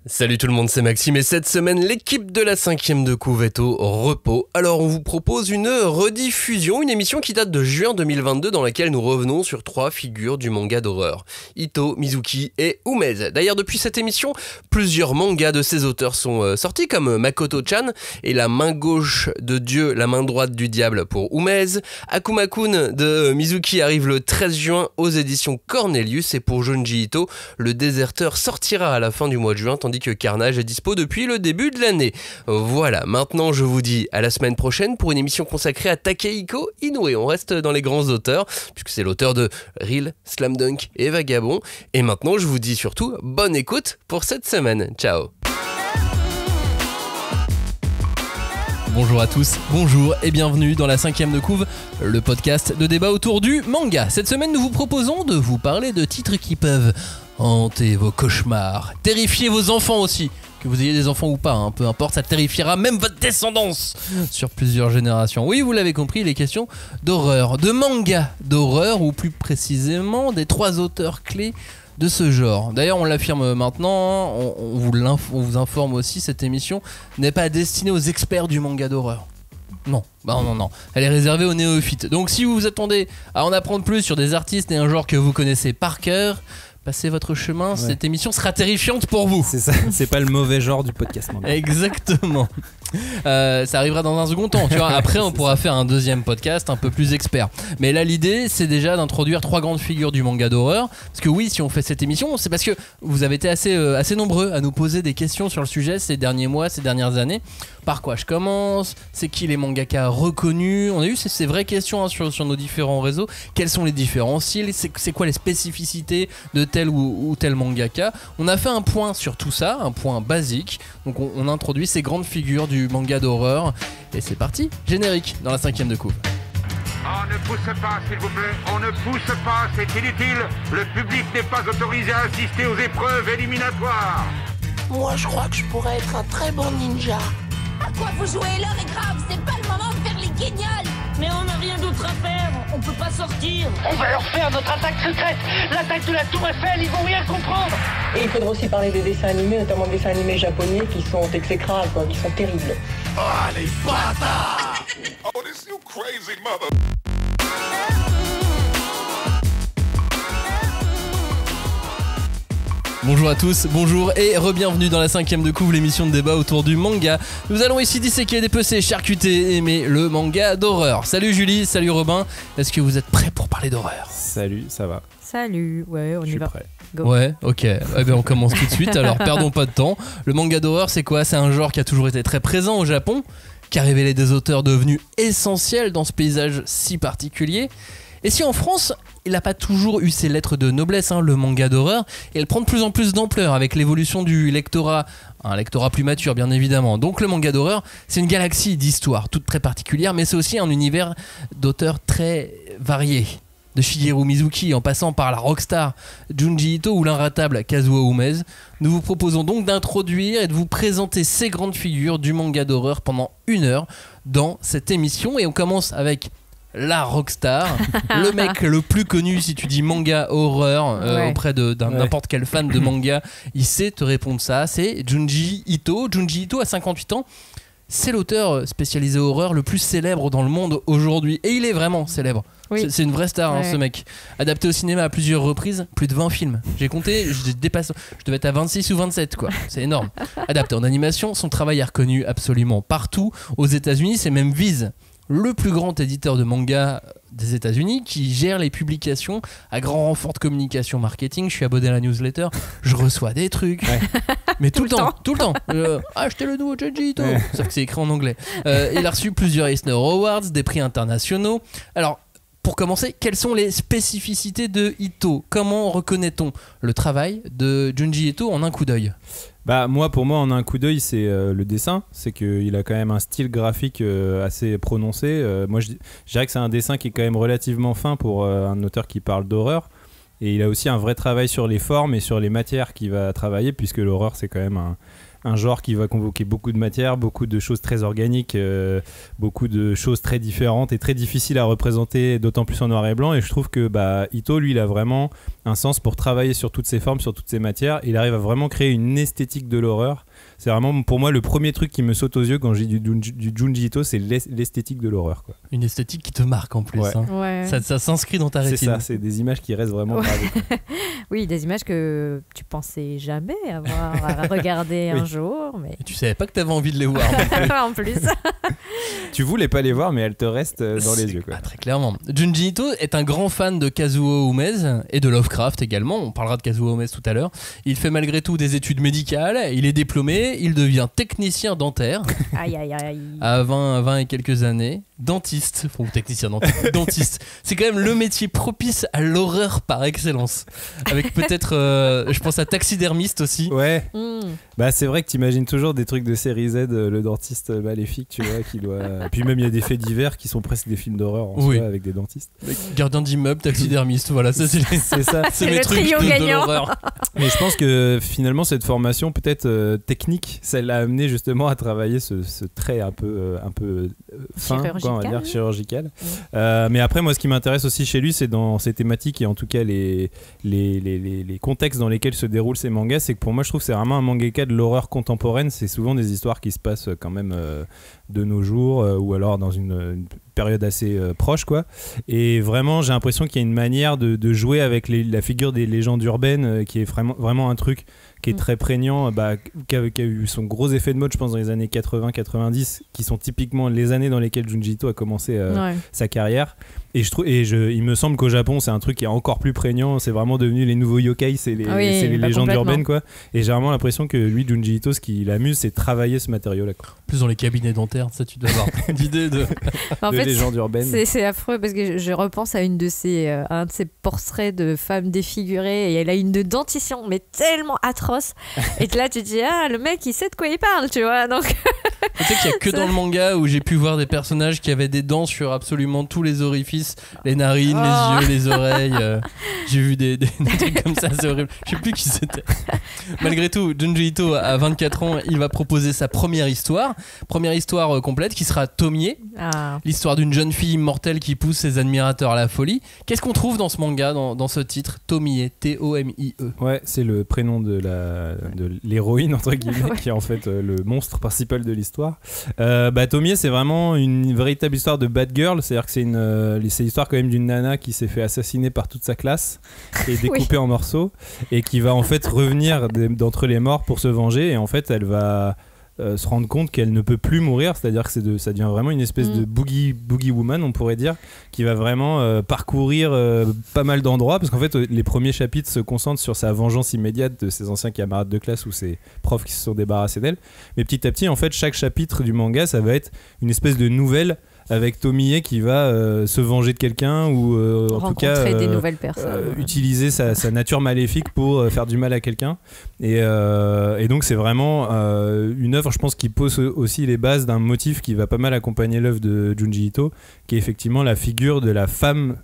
Salut tout le monde, c'est Maxime et cette semaine, l'équipe de la 5e de couve est au repos. Alors on vous propose une rediffusion, une émission qui date de juin 2022 dans laquelle nous revenons sur 3 figures du manga d'horreur. Ito, Mizuki et Umez. D'ailleurs depuis cette émission, plusieurs mangas de ces auteurs sont sortis comme Makoto-chan et La main gauche de Dieu, la main droite du diable pour Umez. Akuma-kun de Mizuki arrive le 13 juin aux éditions Cornelius et pour Junji Ito, Le Déserteur sortira à la fin du mois de juin tandis que Carnage est dispo depuis le début de l'année. Voilà, maintenant je vous dis à la semaine prochaine pour une émission consacrée à Takehiko Inoue. On reste dans les grands auteurs, puisque c'est l'auteur de Reel, Slam Dunk et Vagabond. Et maintenant je vous dis surtout bonne écoute pour cette semaine. Ciao. Bonjour à tous, bonjour et bienvenue dans la 5e de couve, le podcast de débat autour du manga. Cette semaine nous vous proposons de vous parler de titres qui peuvent hanter vos cauchemars, terrifier vos enfants aussi, que vous ayez des enfants ou pas, peu importe, ça terrifiera même votre descendance sur plusieurs générations. Oui, vous l'avez compris, il est question d'horreur, de manga d'horreur, ou plus précisément des 3 auteurs clés de ce genre. D'ailleurs, on l'affirme maintenant, on vous informe aussi, cette émission n'est pas destinée aux experts du manga d'horreur. Non, non. Elle est réservée aux néophytes. Donc si vous vous attendez à en apprendre plus sur des artistes et un genre que vous connaissez par cœur, passez votre chemin, cette émission sera terrifiante pour vous. C'est ça, c'est pas le mauvais genre du podcast. Exactement. Ça arrivera dans un second temps, tu vois. Après, on pourra faire un deuxième podcast un peu plus expert. Mais là, l'idée, c'est déjà d'introduire 3 grandes figures du manga d'horreur. Parce que oui, si on fait cette émission, c'est parce que vous avez été assez nombreux à nous poser des questions sur le sujet ces derniers mois, ces dernières années. Par quoi je commence? C'est qui les mangaka reconnus? On a eu ces vraies questions sur nos différents réseaux. Quels sont les différents styles? C'est quoi les spécificités de tel ou tel mangaka? On a fait un point sur tout ça, un point basique. Donc on introduit ces grandes figures du manga d'horreur. Et c'est parti, générique dans la 5e de couve. On ne pousse pas, s'il vous plaît. On ne pousse pas, c'est inutile. Le public n'est pas autorisé à assister aux épreuves éliminatoires. Moi, je crois que je pourrais être un très bon ninja. À quoi vous jouez? L'heure est grave, c'est pas le moment de faire les guignols. Mais on n'a rien d'autre à faire, on peut pas sortir. On va leur faire notre attaque secrète, l'attaque de la Tour Eiffel, ils vont rien comprendre. Et il faudra aussi parler des dessins animés, notamment des dessins animés japonais qui sont exécrables, qui sont terribles. Oh, les bâtards! Oh, this you crazy mother... Bonjour à tous, bonjour et re-bienvenue dans la 5e de couve, l'émission de débat autour du manga. Nous allons ici disséquer, dépecer, charcuter, aimer le manga d'horreur. Salut Julie, salut Robin, est-ce que vous êtes prêts pour parler d'horreur? Salut, ça va. Salut, ouais, on y va. Prêt. Go. Ouais, ok, eh bien, on commence tout de suite, alors perdons pas de temps. Le manga d'horreur, c'est quoi? C'est un genre qui a toujours été très présent au Japon, qui a révélé des auteurs devenus essentiels dans ce paysage si particulier. Et si en France, il n'a pas toujours eu ses lettres de noblesse, le manga d'horreur, et elle prend de plus en plus d'ampleur avec l'évolution du lectorat, un lectorat plus mature bien évidemment. Donc le manga d'horreur, c'est une galaxie d'histoires, toutes très particulières, mais c'est aussi un univers d'auteurs très variés. De Shigeru Mizuki en passant par la rockstar Junji Ito ou l'inratable Kazuo Umez, nous vous proposons donc d'introduire et de vous présenter ces grandes figures du manga d'horreur pendant 1 heure dans cette émission. Et on commence avec la rockstar, le mec le plus connu si tu dis manga horreur auprès de n'importe quel fan de manga, il sait te répondre ça, c'est Junji Ito. Junji Ito a 58 ans, c'est l'auteur spécialisé horreur le plus célèbre dans le monde aujourd'hui, et il est vraiment célèbre. Oui. C'est une vraie star, ce mec. Adapté au cinéma à plusieurs reprises, plus de 20 films. J'ai compté, je devais être à 26 ou 27 quoi. C'est énorme. Adapté en animation, son travail est reconnu absolument partout. Aux États-Unis, c'est même Viz, le plus grand éditeur de manga des États-Unis, qui gère les publications à grand renfort de communication marketing. Je suis abonné à la newsletter, je reçois des trucs, mais tout le temps. Achetez le nouveau Junji Ito, sauf que c'est écrit en anglais. Il a reçu plusieurs Eisner Awards, des prix internationaux. Alors, pour commencer, quelles sont les spécificités de Ito? Comment reconnaît-on le travail de Junji Ito en un coup d'œil? Pour moi, en un coup d'œil, c'est le dessin. C'est qu'il a quand même un style graphique assez prononcé. Moi, je dirais que c'est un dessin qui est quand même relativement fin pour un auteur qui parle d'horreur. Et il a aussi un vrai travail sur les formes et sur les matières qu'il va travailler, puisque l'horreur, c'est quand même un genre qui va convoquer beaucoup de matière, beaucoup de choses très organiques, beaucoup de choses très différentes et très difficiles à représenter, d'autant plus en noir et blanc. Et je trouve que Ito, lui, il a vraiment un sens pour travailler sur toutes ces formes, sur toutes ces matières. Il arrive à vraiment créer une esthétique de l'horreur. C'est vraiment pour moi le premier truc qui me saute aux yeux quand je dis du Junji Ito, c'est l'esthétique de l'horreur, quoi. Une esthétique qui te marque en plus. Ouais. Hein. Ouais. Ça s'inscrit dans ta rétine. C'est ça, c'est des images qui restent vraiment gravées. Oui, des images que tu pensais jamais avoir à regarder un jour. Mais... Et tu savais pas que t'avais envie de les voir. En plus. Tu voulais pas les voir, mais elles te restent dans les yeux, quoi. Très clairement. Junji Ito est un grand fan de Kazuo Umezu et de Lovecraft également. On parlera de Kazuo Umezu tout à l'heure. Il fait malgré tout des études médicales. Il est diplômé. Il devient technicien dentaire. Aïe, aïe, aïe. À 20 et quelques années. Dentiste. Ou technicien dentiste. C'est quand même le métier propice à l'horreur par excellence. Avec peut-être, je pense à taxidermiste aussi. Ouais. C'est vrai que t'imagines toujours des trucs de série Z, le dentiste maléfique, tu vois, qui doit. Puis même il y a des faits divers qui sont presque des films d'horreur en soi avec des dentistes. Gardien d'immeuble, taxidermiste, voilà, ça c'est ça. C'est mes trucs de l'horreur. Mais je pense que finalement cette formation peut-être technique, ça l'a amené justement à travailler ce trait un peu fin, quoi, on va dire chirurgical. Mais après moi ce qui m'intéresse aussi chez lui, c'est dans ses thématiques et en tout cas les contextes dans lesquels se déroulent ces mangas, c'est que pour moi je trouve que c'est vraiment un mangaka de l'horreur contemporaine. C'est souvent des histoires qui se passent quand même de nos jours ou alors dans une période assez proche, quoi. Et vraiment j'ai l'impression qu'il y a une manière de jouer avec la figure des légendes urbaines qui est vraiment un truc qui est très prégnant, qui a eu son gros effet de mode je pense dans les années 80-90, qui sont typiquement les années dans lesquelles Junji Ito a commencé sa carrière. Et il me semble qu'au Japon c'est un truc qui est encore plus prégnant, c'est vraiment devenu les nouveaux yokai, c'est les légendes urbaines, quoi. Et j'ai vraiment l'impression que lui, Junji Ito, ce qui l'amuse, c'est travailler ce matériau-là, quoi. Plus dans les cabinets dentaires, ça tu dois avoir d'idées de légendes urbaines. C'est affreux parce que je repense à un de ces portraits de femmes défigurées et elle a une de dentition mais tellement atroce et que là tu te dis le mec il sait de quoi il parle, tu vois. Donc tu sais qu'il y a que dans le manga où j'ai pu voir des personnages qui avaient des dents sur absolument tous les orifices, les narines, les yeux, les oreilles. J'ai vu des trucs comme ça, c'est horrible. Je sais plus qui c'était. Malgré tout, Junji Ito, à 24 ans, il va proposer sa première histoire complète qui sera Tomie, l'histoire d'une jeune fille immortelle qui pousse ses admirateurs à la folie. Qu'est-ce qu'on trouve dans ce manga, dans ce titre, Tomie, T-O-M-I-E? Ouais, c'est le prénom de l'héroïne entre guillemets, qui est en fait le monstre principal de l'histoire. Tomie, c'est vraiment une véritable histoire de bad girl, c'est-à-dire que c'est l'histoire quand même d'une nana qui s'est fait assassiner par toute sa classe et découpée en morceaux et qui va en fait revenir d'entre les morts pour se venger, et en fait elle va se rendre compte qu'elle ne peut plus mourir, c'est-à-dire que ça devient vraiment une espèce de boogie woman, on pourrait dire, qui va vraiment parcourir pas mal d'endroits, parce qu'en fait les premiers chapitres se concentrent sur sa vengeance immédiate de ses anciens camarades de classe ou ses profs qui se sont débarrassés d'elle, mais petit à petit en fait chaque chapitre du manga ça va être une espèce de nouvelle avec Tomie qui va se venger de quelqu'un ou en tout cas des nouvelles personnes, utiliser sa nature maléfique pour faire du mal à quelqu'un, et donc c'est vraiment une œuvre je pense qui pose aussi les bases d'un motif qui va pas mal accompagner l'œuvre de Junji Ito, qui est effectivement la figure de la femme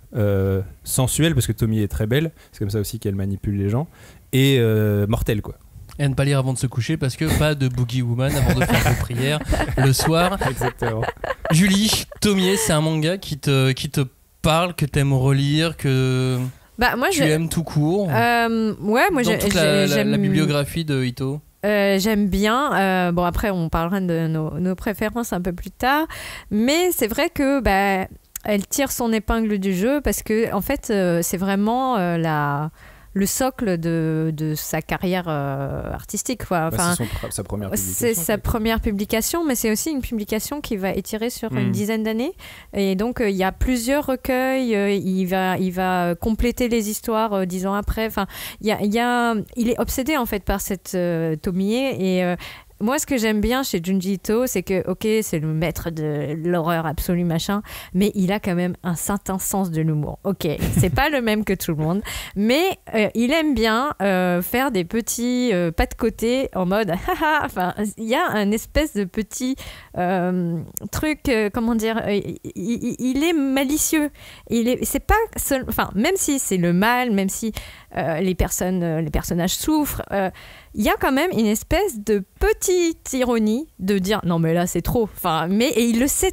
sensuelle, parce que Tomie est très belle, c'est comme ça aussi qu'elle manipule les gens, et mortelle, quoi. Et à ne pas lire avant de se coucher, parce que pas de boogie woman avant de faire vos prières le soir. Exactement. Julie, Tomie, c'est un manga qui te parle, que t'aimes relire, que moi, tu aimes tout court. Moi j'aime la bibliographie de Ito. J'aime bien. Bon, après, on parlera de nos préférences un peu plus tard. Mais c'est vrai que elle tire son épingle du jeu parce que, en fait, c'est vraiment le socle de sa carrière artistique, quoi. Enfin, sa première publication. C'est sa première publication, mais c'est aussi une publication qui va étirer sur une dizaine d'années. Et donc, il y a plusieurs recueils. Il va compléter les histoires 10 ans après. Enfin, il est obsédé, en fait, par cette Tomie. Et moi, ce que j'aime bien chez Junji Ito, c'est que, ok, c'est le maître de l'horreur absolue, machin, mais il a quand même un certain sens de l'humour. Ok, c'est pas le même que tout le monde, mais il aime bien faire des petits pas de côté en mode haha. Enfin, il y a un espèce de petit truc, comment dire, il est malicieux. C'est pas seul, enfin, même si c'est le mal, même si les personnages souffrent, il y a quand même une espèce de petite ironie de dire non mais là c'est trop. Et il le sait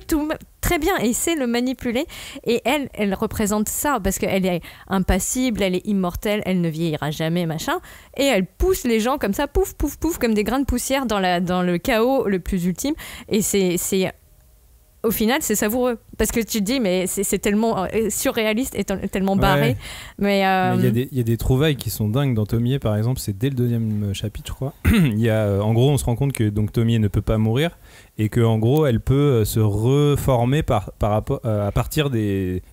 très bien et il sait le manipuler. Et elle représente ça parce qu'elle est impassible, elle est immortelle, elle ne vieillira jamais, machin. Et elle pousse les gens comme ça, pouf, pouf, pouf, comme des grains de poussière dans le chaos le plus ultime. Et c'est au final, c'est savoureux. Parce que tu te dis, mais c'est tellement surréaliste et tellement barré. Ouais. Mais il y a des trouvailles qui sont dingues dans Thomier, par exemple. C'est dès le 2e chapitre, je crois. Il y a, en gros, on se rend compte que donc, Thomier ne peut pas mourir et qu'en gros, elle peut se reformer à partir des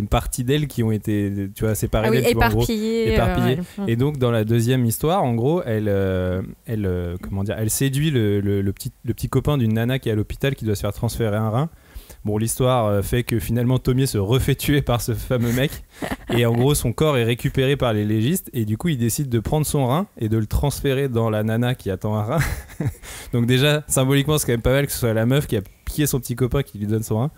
parties d'elle qui ont été séparées d'elle. Éparpillées. Et donc, dans la 2e histoire, en gros, elle séduit le petit copain d'une nana qui est à l'hôpital qui doit se faire transférer un rein. Bon, l'histoire fait que finalement Thomier se refait tuer par ce fameux mec et en gros son corps est récupéré par les légistes et du coup il décide de prendre son rein et de le transférer dans la nana qui attend un rein. Donc déjà symboliquement c'est quand même pas mal que ce soit la meuf qui a piqué son petit copain qui lui donne son rein.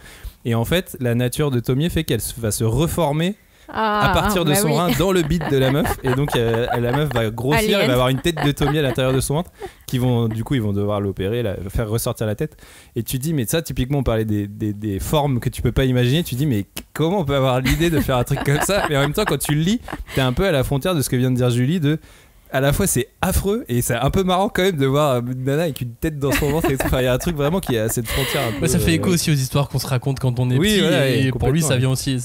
Et en fait la nature de Thomier fait qu'elle va se reformer à partir de son rein dans le bide de la meuf et donc la meuf va grossir, elle va avoir une tête de Thomier à l'intérieur de son ventre ils vont devoir l'opérer, faire ressortir la tête. Et tu dis mais ça typiquement on parlait des formes que tu peux pas imaginer, tu dis mais comment on peut avoir l'idée de faire un truc comme ça, mais en même temps quand tu le lis t'es un peu à la frontière de ce que vient de dire Julie, de à la fois c'est affreux et c'est un peu marrant quand même de voir une nana avec une tête dans son ventre et tout. Enfin, il y a un truc vraiment qui est à cette frontière un peu, ça fait écho aussi aux histoires qu'on se raconte quand on est petit, voilà, et pour lui ça vient aussi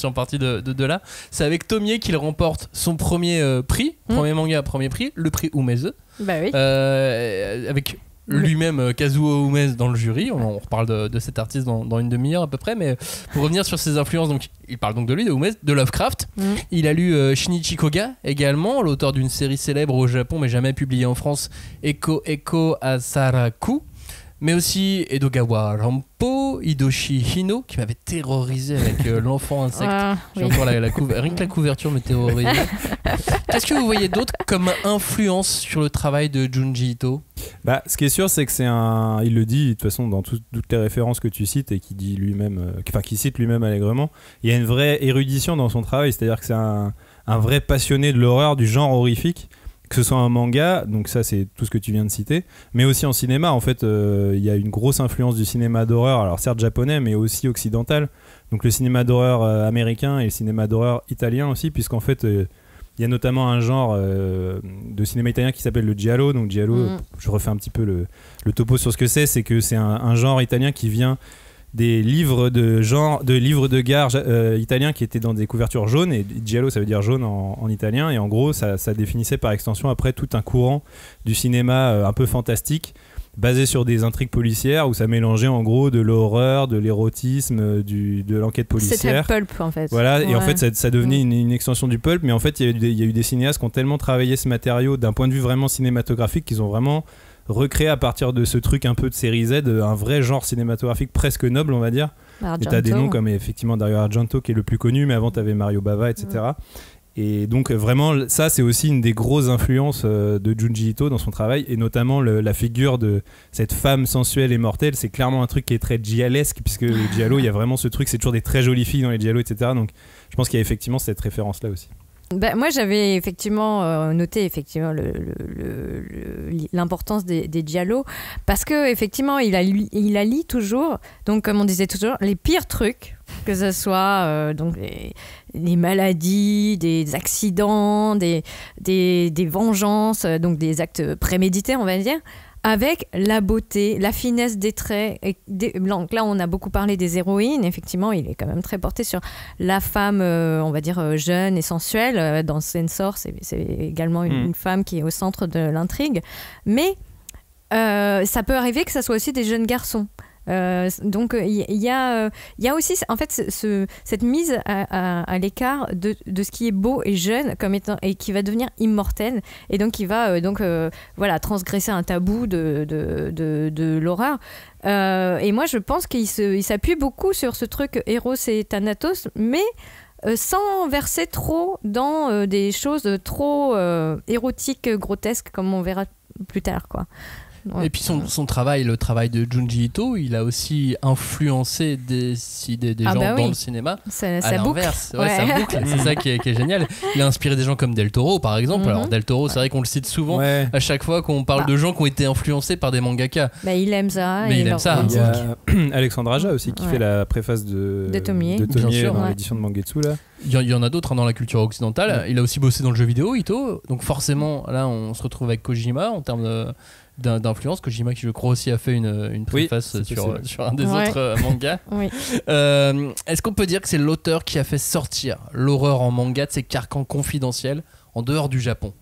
en partie de là. C'est avec Thomier qu'il remporte son premier prix, premier manga, premier prix, le prix Umeze, avec lui-même Kazuo Umeze dans le jury. On reparle de cet artiste dans une demi-heure à peu près, mais pour revenir sur ses influences, donc il parle donc de lui, de Umeze, de Lovecraft. Il a lu Shinichi Koga également, l'auteur d'une série célèbre au Japon mais jamais publiée en France, Eko Asaraku, mais aussi Edogawa Rampo, Hidoshi Hino qui m'avait terrorisé avec l'enfant insecte. J'ai encore rien que la couverture me terrorise. Qu'est-ce que vous voyez d'autre comme influence sur le travail de Junji Ito ? Ce qui est sûr, c'est que il le dit de toute façon dans toutes les références que tu cites et qui dit lui-même, qui cite lui-même allègrement. Il y a une vraie érudition dans son travail, c'est-à-dire que c'est un vrai passionné de l'horreur, du genre horrifique, que ce soit un manga, donc ça c'est tout ce que tu viens de citer, mais aussi en cinéma. En fait, il y a une grosse influence du cinéma d'horreur, alors certes japonais, mais aussi occidental. Donc le cinéma d'horreur américain et le cinéma d'horreur italien aussi, puisqu'en fait il y a notamment un genre de cinéma italien qui s'appelle le giallo. Donc giallo, je refais un petit peu le topo sur ce que c'est que c'est un genre italien qui vient des livres de gare italiens qui étaient dans des couvertures jaunes, et giallo ça veut dire jaune en italien, et en gros ça définissait par extension après tout un courant du cinéma un peu fantastique basé sur des intrigues policières où ça mélangeait en gros de l'horreur, de l'érotisme, de l'enquête policière. C'était pulp en fait. Voilà, et en fait ça devenait une extension du pulp, mais en fait il y a eu des cinéastes qui ont tellement travaillé ce matériau d'un point de vue vraiment cinématographique qu'ils ont vraiment recréé à partir de ce truc un peu de série Z un vrai genre cinématographique presque noble, on va dire. Et t'as des noms comme effectivement Dario Argento qui est le plus connu, mais avant t'avais Mario Bava, etc. Et donc vraiment ça c'est aussi une des grosses influences de Junji Ito dans son travail, et notamment la figure de cette femme sensuelle et mortelle. C'est clairement un truc qui est très gialesque, puisque le giallo il y a vraiment ce truc, c'est toujours des très jolies filles dans les giallo, etc. Donc je pense qu'il y a effectivement cette référence là aussi. Moi j'avais effectivement noté l'importance des giallo, parce que effectivement il allie toujours, donc comme on disait toujours, les pires trucs, que ce soit donc les maladies, des accidents, des vengeances, donc des actes prémédités on va dire, avec la beauté, la finesse des traits. Donc là, on a beaucoup parlé des héroïnes. Effectivement, il est quand même très porté sur la femme, on va dire, jeune et sensuelle. Dans Censor, c'est également une femme qui est au centre de l'intrigue. Mais ça peut arriver que ça soit aussi des jeunes garçons. Donc il y a aussi en fait cette mise à l'écart de ce qui est beau et jeune comme étant, et qui va devenir immortel, et donc qui va voilà, transgresser un tabou de l'horreur. Et moi je pense qu'il s'appuie beaucoup sur ce truc Eros et Thanatos, mais sans verser trop dans des choses trop érotiques, grotesques, comme on verra plus tard, quoi. Ouais. Et puis son travail, le travail de Junji Ito, il a aussi influencé des gens dans le cinéma. Ça l'inverse, ça boucle. C'est ça qui est génial. Il a inspiré des gens comme Del Toro, par exemple. Alors Del Toro, c'est vrai qu'on le cite souvent à chaque fois qu'on parle de gens qui ont été influencés par des mangaka. Il aime ça. Il aime ça. Il y a Alexandre Aja aussi qui fait la préface de Tomie dans l'édition de Mangetsu là. Il y en a d'autres dans la culture occidentale. Il a aussi bossé dans le jeu vidéo, Ito. Donc forcément, là, on se retrouve avec Kojima en termes d'influence. Kojima qui, je crois, aussi a fait une préface sur un des autres mangas. Oui. Est-ce qu'on peut dire que c'est l'auteur qui a fait sortir l'horreur en manga de ses carcans confidentiels en dehors du Japon ?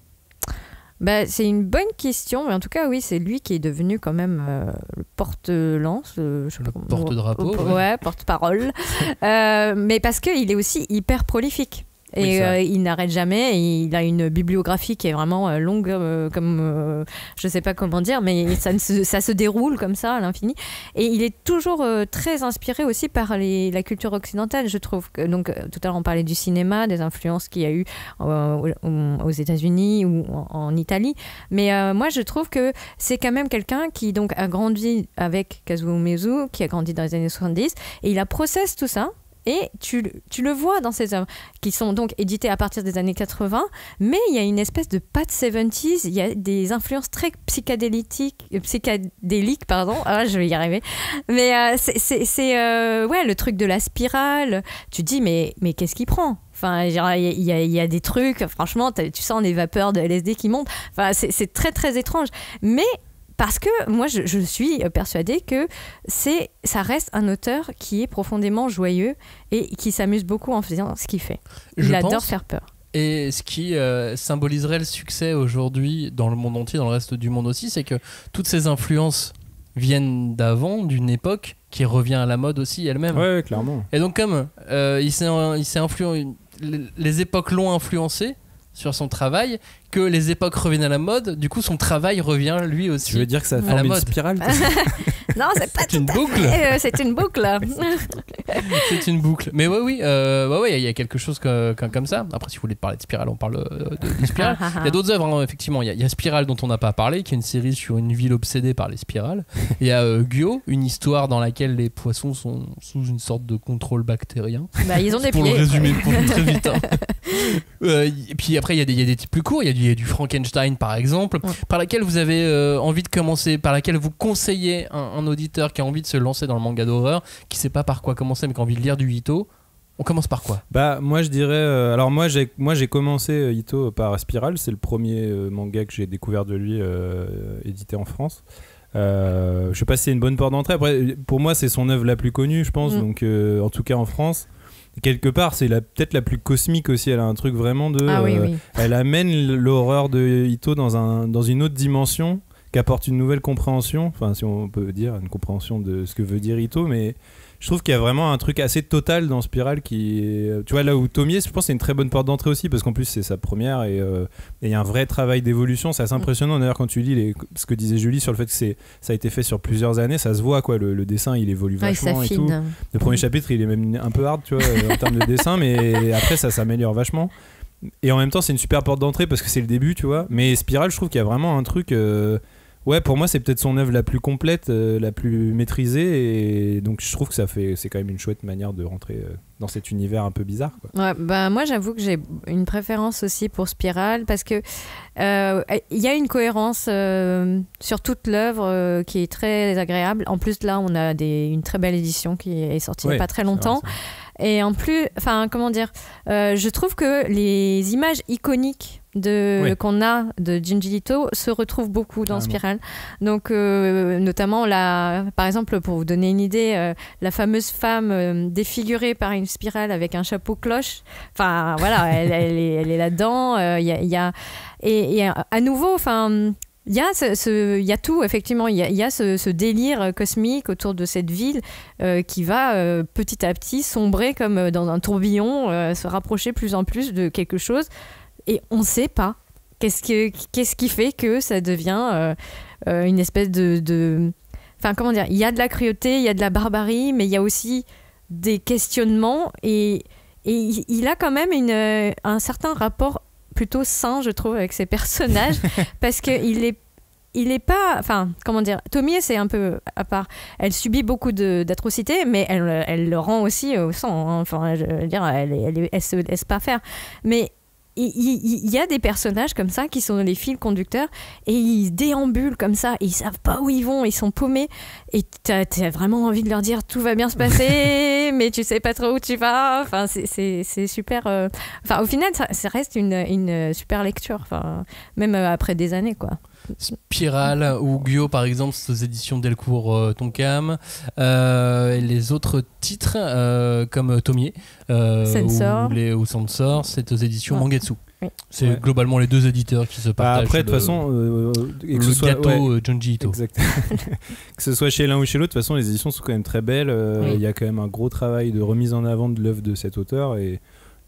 C'est une bonne question, mais en tout cas, oui, c'est lui qui est devenu quand même le porte-lance. Le porte-drapeau. Porte-parole. Mais parce qu'il est aussi hyper prolifique. Et il n'arrête jamais, et il a une bibliographie qui est vraiment longue, comme je sais pas comment dire, mais ça se déroule comme ça à l'infini. Et il est toujours très inspiré aussi par la culture occidentale, je trouve. Donc tout à l'heure on parlait du cinéma, des influences qu'il y a eu aux États-Unis ou en Italie. Mais moi je trouve que c'est quand même quelqu'un qui donc a grandi avec Kazuo Umezu, qui a grandi dans les années 70, et il a processé tout ça. Et tu le vois dans ses œuvres, qui sont donc éditées à partir des années 80, mais il y a une espèce de patte 70s, il y a des influences très psychédéliques, je vais y arriver. Mais c'est le truc de la spirale, tu te dis, mais qu'est-ce qu'il prend ? Enfin, il y a des trucs, franchement, tu sens des vapeurs de LSD qui montent. Enfin, c'est très, très étrange. Mais parce que moi, je suis persuadée que ça reste un auteur qui est profondément joyeux et qui s'amuse beaucoup en faisant ce qu'il fait. Il adore faire peur. Et ce qui symboliserait le succès aujourd'hui dans le monde entier, dans le reste du monde aussi, c'est que toutes ces influences viennent d'avant, d'une époque qui revient à la mode aussi elle-même. Ouais, clairement. Et donc comme il s'est influencé, les époques l'ont influencé sur son travail, que les époques reviennent à la mode, du coup son travail revient lui aussi. Tu veux dire que ça forme une spirale? Non, c'est pas une boucle. C'est une boucle. C'est une boucle. Mais oui, il y a quelque chose comme ça. Après, si vous voulez parler de spirale, on parle de spirale. Il y a d'autres œuvres, hein, effectivement. Il y a Spirale dont on n'a pas parlé, qui est une série sur une ville obsédée par les spirales. Il y a Gyo, une histoire dans laquelle les poissons sont sous une sorte de contrôle bactérien. Ils ont des pour pieds. le résumer très vite. Hein. Et puis après, il y a des types plus courts. Il y a du Frankenstein, par exemple, par laquelle vous avez envie de commencer, par laquelle vous conseillez un auditeur qui a envie de se lancer dans le manga d'horreur, qui sait pas par quoi commencer, mais qui a envie de lire du Ito. On commence par quoi? Moi je dirais alors moi j'ai commencé Ito par Spirale, c'est le premier manga que j'ai découvert de lui édité en France. Je sais pas si c'est une bonne porte d'entrée. Après, pour moi c'est son œuvre la plus connue, je pense, donc en tout cas en France. Quelque part, c'est peut-être la plus cosmique aussi. Elle a un truc vraiment de. Oui. Elle amène l'horreur de Ito dans une autre dimension, qui apporte une nouvelle compréhension. Enfin, si on peut dire une compréhension de ce que veut dire Ito, mais je trouve qu'il y a vraiment un truc assez total dans Spirale qui est, tu vois, là où Tomie, je pense, c'est une très bonne porte d'entrée aussi, parce qu'en plus c'est sa première et il y a un vrai travail d'évolution. C'est assez impressionnant d'ailleurs quand tu lis ce que disait Julie sur le fait que ça a été fait sur plusieurs années, ça se voit quoi. Le dessin il évolue vachement et tout. Le premier chapitre il est même un peu hard, tu vois, en termes de dessin, mais après ça s'améliore vachement. Et en même temps c'est une super porte d'entrée parce que c'est le début, tu vois. Mais Spirale, je trouve qu'il y a vraiment un truc. Ouais, pour moi, c'est peut-être son œuvre la plus complète, la plus maîtrisée, et donc je trouve que c'est quand même une chouette manière de rentrer dans cet univers un peu bizarre, quoi. Ouais, moi, j'avoue que j'ai une préférence aussi pour Spirale parce que il y a une cohérence sur toute l'œuvre qui est très agréable. En plus, là, on a une très belle édition qui est sortie il n'y a pas très longtemps. Et en plus, comment dire, je trouve que les images iconiques qu'on a de Junji Ito se retrouvent beaucoup dans Spirale. Donc, notamment, par exemple, pour vous donner une idée, la fameuse femme défigurée par une spirale avec un chapeau cloche. Enfin, voilà, elle est là-dedans. Et à nouveau, enfin. Il y a tout, effectivement. Il y a ce délire cosmique autour de cette ville qui va petit à petit sombrer comme dans un tourbillon, se rapprocher plus en plus de quelque chose. Et on ne sait pas. Qu'est-ce qui fait que ça devient une espèce de... Enfin, comment dire, il y a de la cruauté, il y a de la barbarie, mais il y a aussi des questionnements. Et il a quand même un certain rapport plutôt sain, je trouve, avec ses personnages, parce qu'il est il est pas, enfin, comment dire, Tomie, c'est un peu à part. Elle subit beaucoup d'atrocités, mais elle le rend aussi au sang. Hein. Enfin, je veux dire, elle se laisse pas faire. Mais il y a des personnages comme ça qui sont les fils conducteurs et ils déambulent comme ça, et ils savent pas où ils vont, ils sont paumés et t'as vraiment envie de leur dire tout va bien se passer mais tu sais pas trop où tu vas. Enfin, c'est super. Enfin, au final, ça reste une super lecture. Enfin, même après des années, quoi. Spirale ou Gyo par exemple, c'est aux éditions Delcourt Tonkam, et les autres titres comme Tomie ou Sensor, c'est aux éditions Mangetsu. Oui. C'est globalement les deux éditeurs qui se partagent. Après, de toute façon, le gâteau Junji Ito. Exact. Que ce soit chez l'un ou chez l'autre, de toute façon, les éditions sont quand même très belles. Il y a quand même un gros travail de remise en avant de l'œuvre de cet auteur, et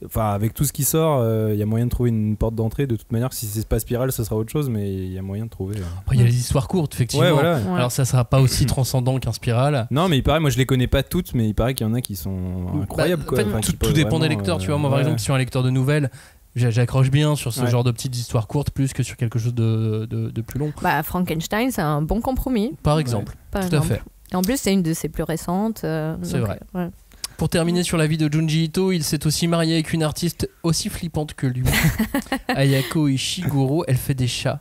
enfin, avec tout ce qui sort, il y a moyen de trouver une porte d'entrée. De toute manière, si c'est pas Spirale, ça sera autre chose, mais il y a moyen de trouver. Après, il y a les histoires courtes, effectivement. Ouais, voilà. Alors, ça sera pas aussi transcendant qu'un Spirale. Non, mais il paraît, moi je les connais pas toutes, mais il paraît qu'il y en a qui sont incroyables. Quoi. Enfin, tout dépend des lecteurs, tu vois. Moi, par exemple, si je suis un lecteur de nouvelles, j'accroche bien sur ce genre de petites histoires courtes plus que sur quelque chose de plus long. Bah, Frankenstein, c'est un bon compromis. Par exemple, tout à fait. Et en plus, c'est une de ses plus récentes. C'est vrai. Ouais. Pour terminer sur la vie de Junji Ito, il s'est aussi marié avec une artiste aussi flippante que lui, Ayako Ishiguro. Elle fait des chats.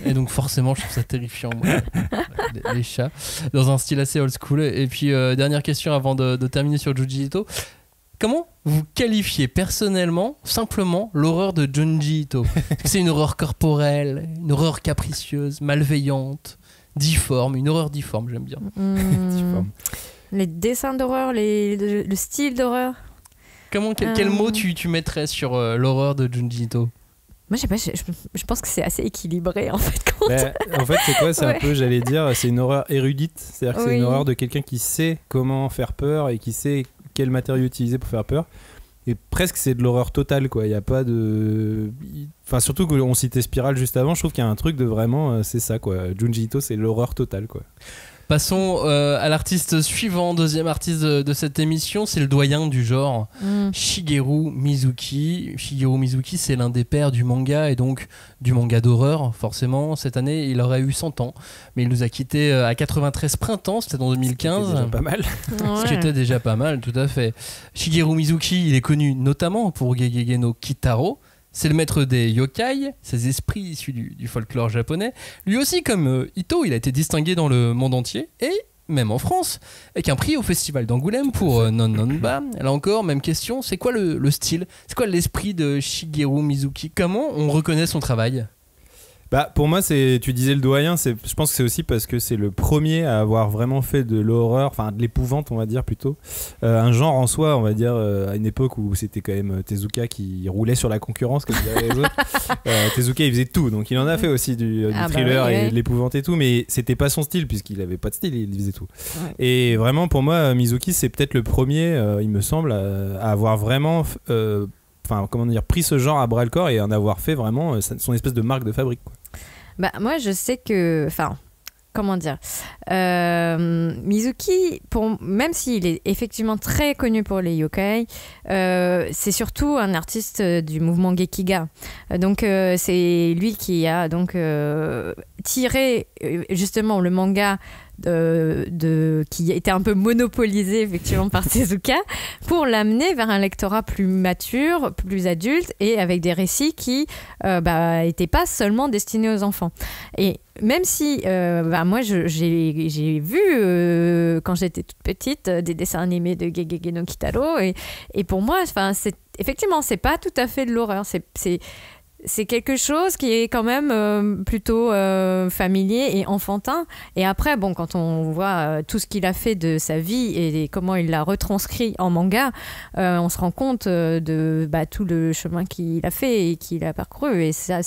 Et donc forcément, je trouve ça terrifiant, moi. Les chats. Dans un style assez old school. Et puis, dernière question avant de terminer sur Junji Ito. Comment vous qualifiez personnellement, simplement, l'horreur de Junji Ito? C'est une horreur corporelle, une horreur capricieuse, malveillante, difforme, une horreur difforme, j'aime bien. Difforme. Les dessins d'horreur, le style d'horreur. Quel mot tu mettrais sur l'horreur de Junji Ito? Moi, je sais pas, je pense que c'est assez équilibré en fait. En fait, c'est quoi? C'est un peu, j'allais dire, c'est une horreur érudite. C'est-à-dire que c'est une horreur de quelqu'un qui sait comment faire peur et qui sait quel matériau utiliser pour faire peur. Et presque, c'est de l'horreur totale, quoi. Il n'y a pas de. Enfin, surtout qu'on citait Spirale juste avant, je trouve qu'il y a un truc de vraiment. C'est ça, quoi. Junji Ito, c'est l'horreur totale, quoi. Passons à l'artiste suivant, deuxième artiste de cette émission, c'est le doyen du genre, Shigeru Mizuki. Shigeru Mizuki, c'est l'un des pères du manga et donc du manga d'horreur, forcément. Cette année, il aurait eu 100 ans, mais il nous a quittés à 93 printemps, c'était en 2015. C'était déjà pas mal. Ce qui était déjà pas mal, tout à fait. Shigeru Mizuki, il est connu notamment pour Gegege no Kitaro. C'est le maître des yokai, ces esprits issus du folklore japonais. Lui aussi, comme Ito, il a été distingué dans le monde entier et même en France, avec un prix au Festival d'Angoulême pour Non Nonba. Là encore, même question, c'est quoi le style? C'est quoi l'esprit de Shigeru Mizuki? Comment on reconnaît son travail? Bah, pour moi, tu disais le doyen, je pense que c'est aussi parce que c'est le premier à avoir vraiment fait de l'horreur, enfin de l'épouvante, on va dire plutôt. Un genre en soi, on va dire, à une époque où c'était quand même Tezuka qui roulait sur la concurrence, comme disaient les autres. Tezuka, il faisait tout, donc il en a fait aussi du thriller et de l'épouvante et tout, mais c'était pas son style, puisqu'il avait pas de style, il faisait tout. Ouais. Et vraiment, pour moi, Mizuki, c'est peut-être le premier, il me semble, à avoir vraiment. Comment dire, pris ce genre à bras le corps et en avoir fait vraiment son espèce de marque de fabrique, quoi. Bah, moi, je sais que. Enfin, comment dire, Mizuki, même s'il est effectivement très connu pour les yokai, c'est surtout un artiste du mouvement Gekiga. Donc c'est lui qui a donc tiré justement le manga qui était un peu monopolisé effectivement par Tezuka pour l'amener vers un lectorat plus mature, plus adulte et avec des récits qui n'étaient pas seulement destinés aux enfants. Et même si moi j'ai vu quand j'étais toute petite des dessins animés de Gegege no Kitaro et pour moi effectivement c'est pas tout à fait de l'horreur, c'est quelque chose qui est quand même plutôt familier et enfantin. Et après, bon, quand on voit tout ce qu'il a fait de sa vie et comment il l'a retranscrit en manga, on se rend compte de tout le chemin qu'il a fait et qu'il a parcouru. Et ça,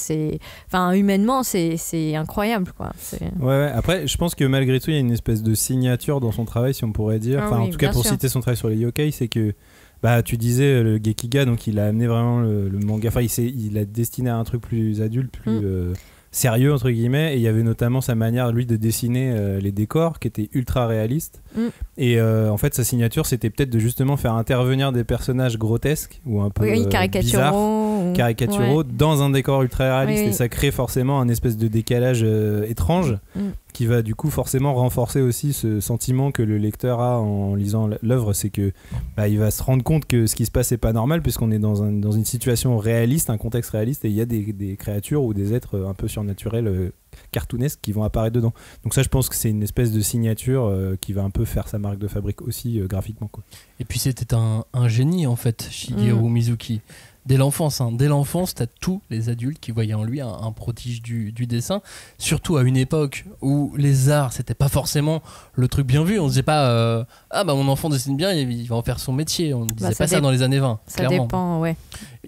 humainement, c'est incroyable, quoi. Ouais. Après, je pense que malgré tout, il y a une espèce de signature dans son travail, si on pourrait dire. En tout cas, pour citer son travail sur les yokai, c'est que tu disais le Gekiga, donc il a amené vraiment le manga, il a destiné à un truc plus adulte, plus sérieux entre guillemets, et il y avait notamment sa manière lui de dessiner les décors qui étaient ultra réalistes. Et en fait sa signature c'était peut-être de justement faire intervenir des personnages grotesques ou un peu caricaturaux, caricaturaux dans un décor ultra réaliste, et ça crée forcément un espèce de décalage étrange qui va du coup forcément renforcer aussi ce sentiment que le lecteur a en lisant l'œuvre, c'est que il va se rendre compte que ce qui se passe n'est pas normal puisqu'on est dans une situation réaliste, un contexte réaliste, et il y a des créatures ou des êtres un peu surnaturels cartoonesques qui vont apparaître dedans. Donc ça, je pense que c'est une espèce de signature qui va un peu faire sa marque de fabrique aussi graphiquement, quoi. Et puis c'était un génie en fait, Shigeru Mizuki. Dès l'enfance, t'as tous les adultes qui voyaient en lui un prodige du dessin, surtout à une époque où les arts, c'était pas forcément le truc bien vu. On se disait pas mon enfant dessine bien, il va en faire son métier. On ne disait pas ça dans les années 20. Ça clairement. Dépend, ouais.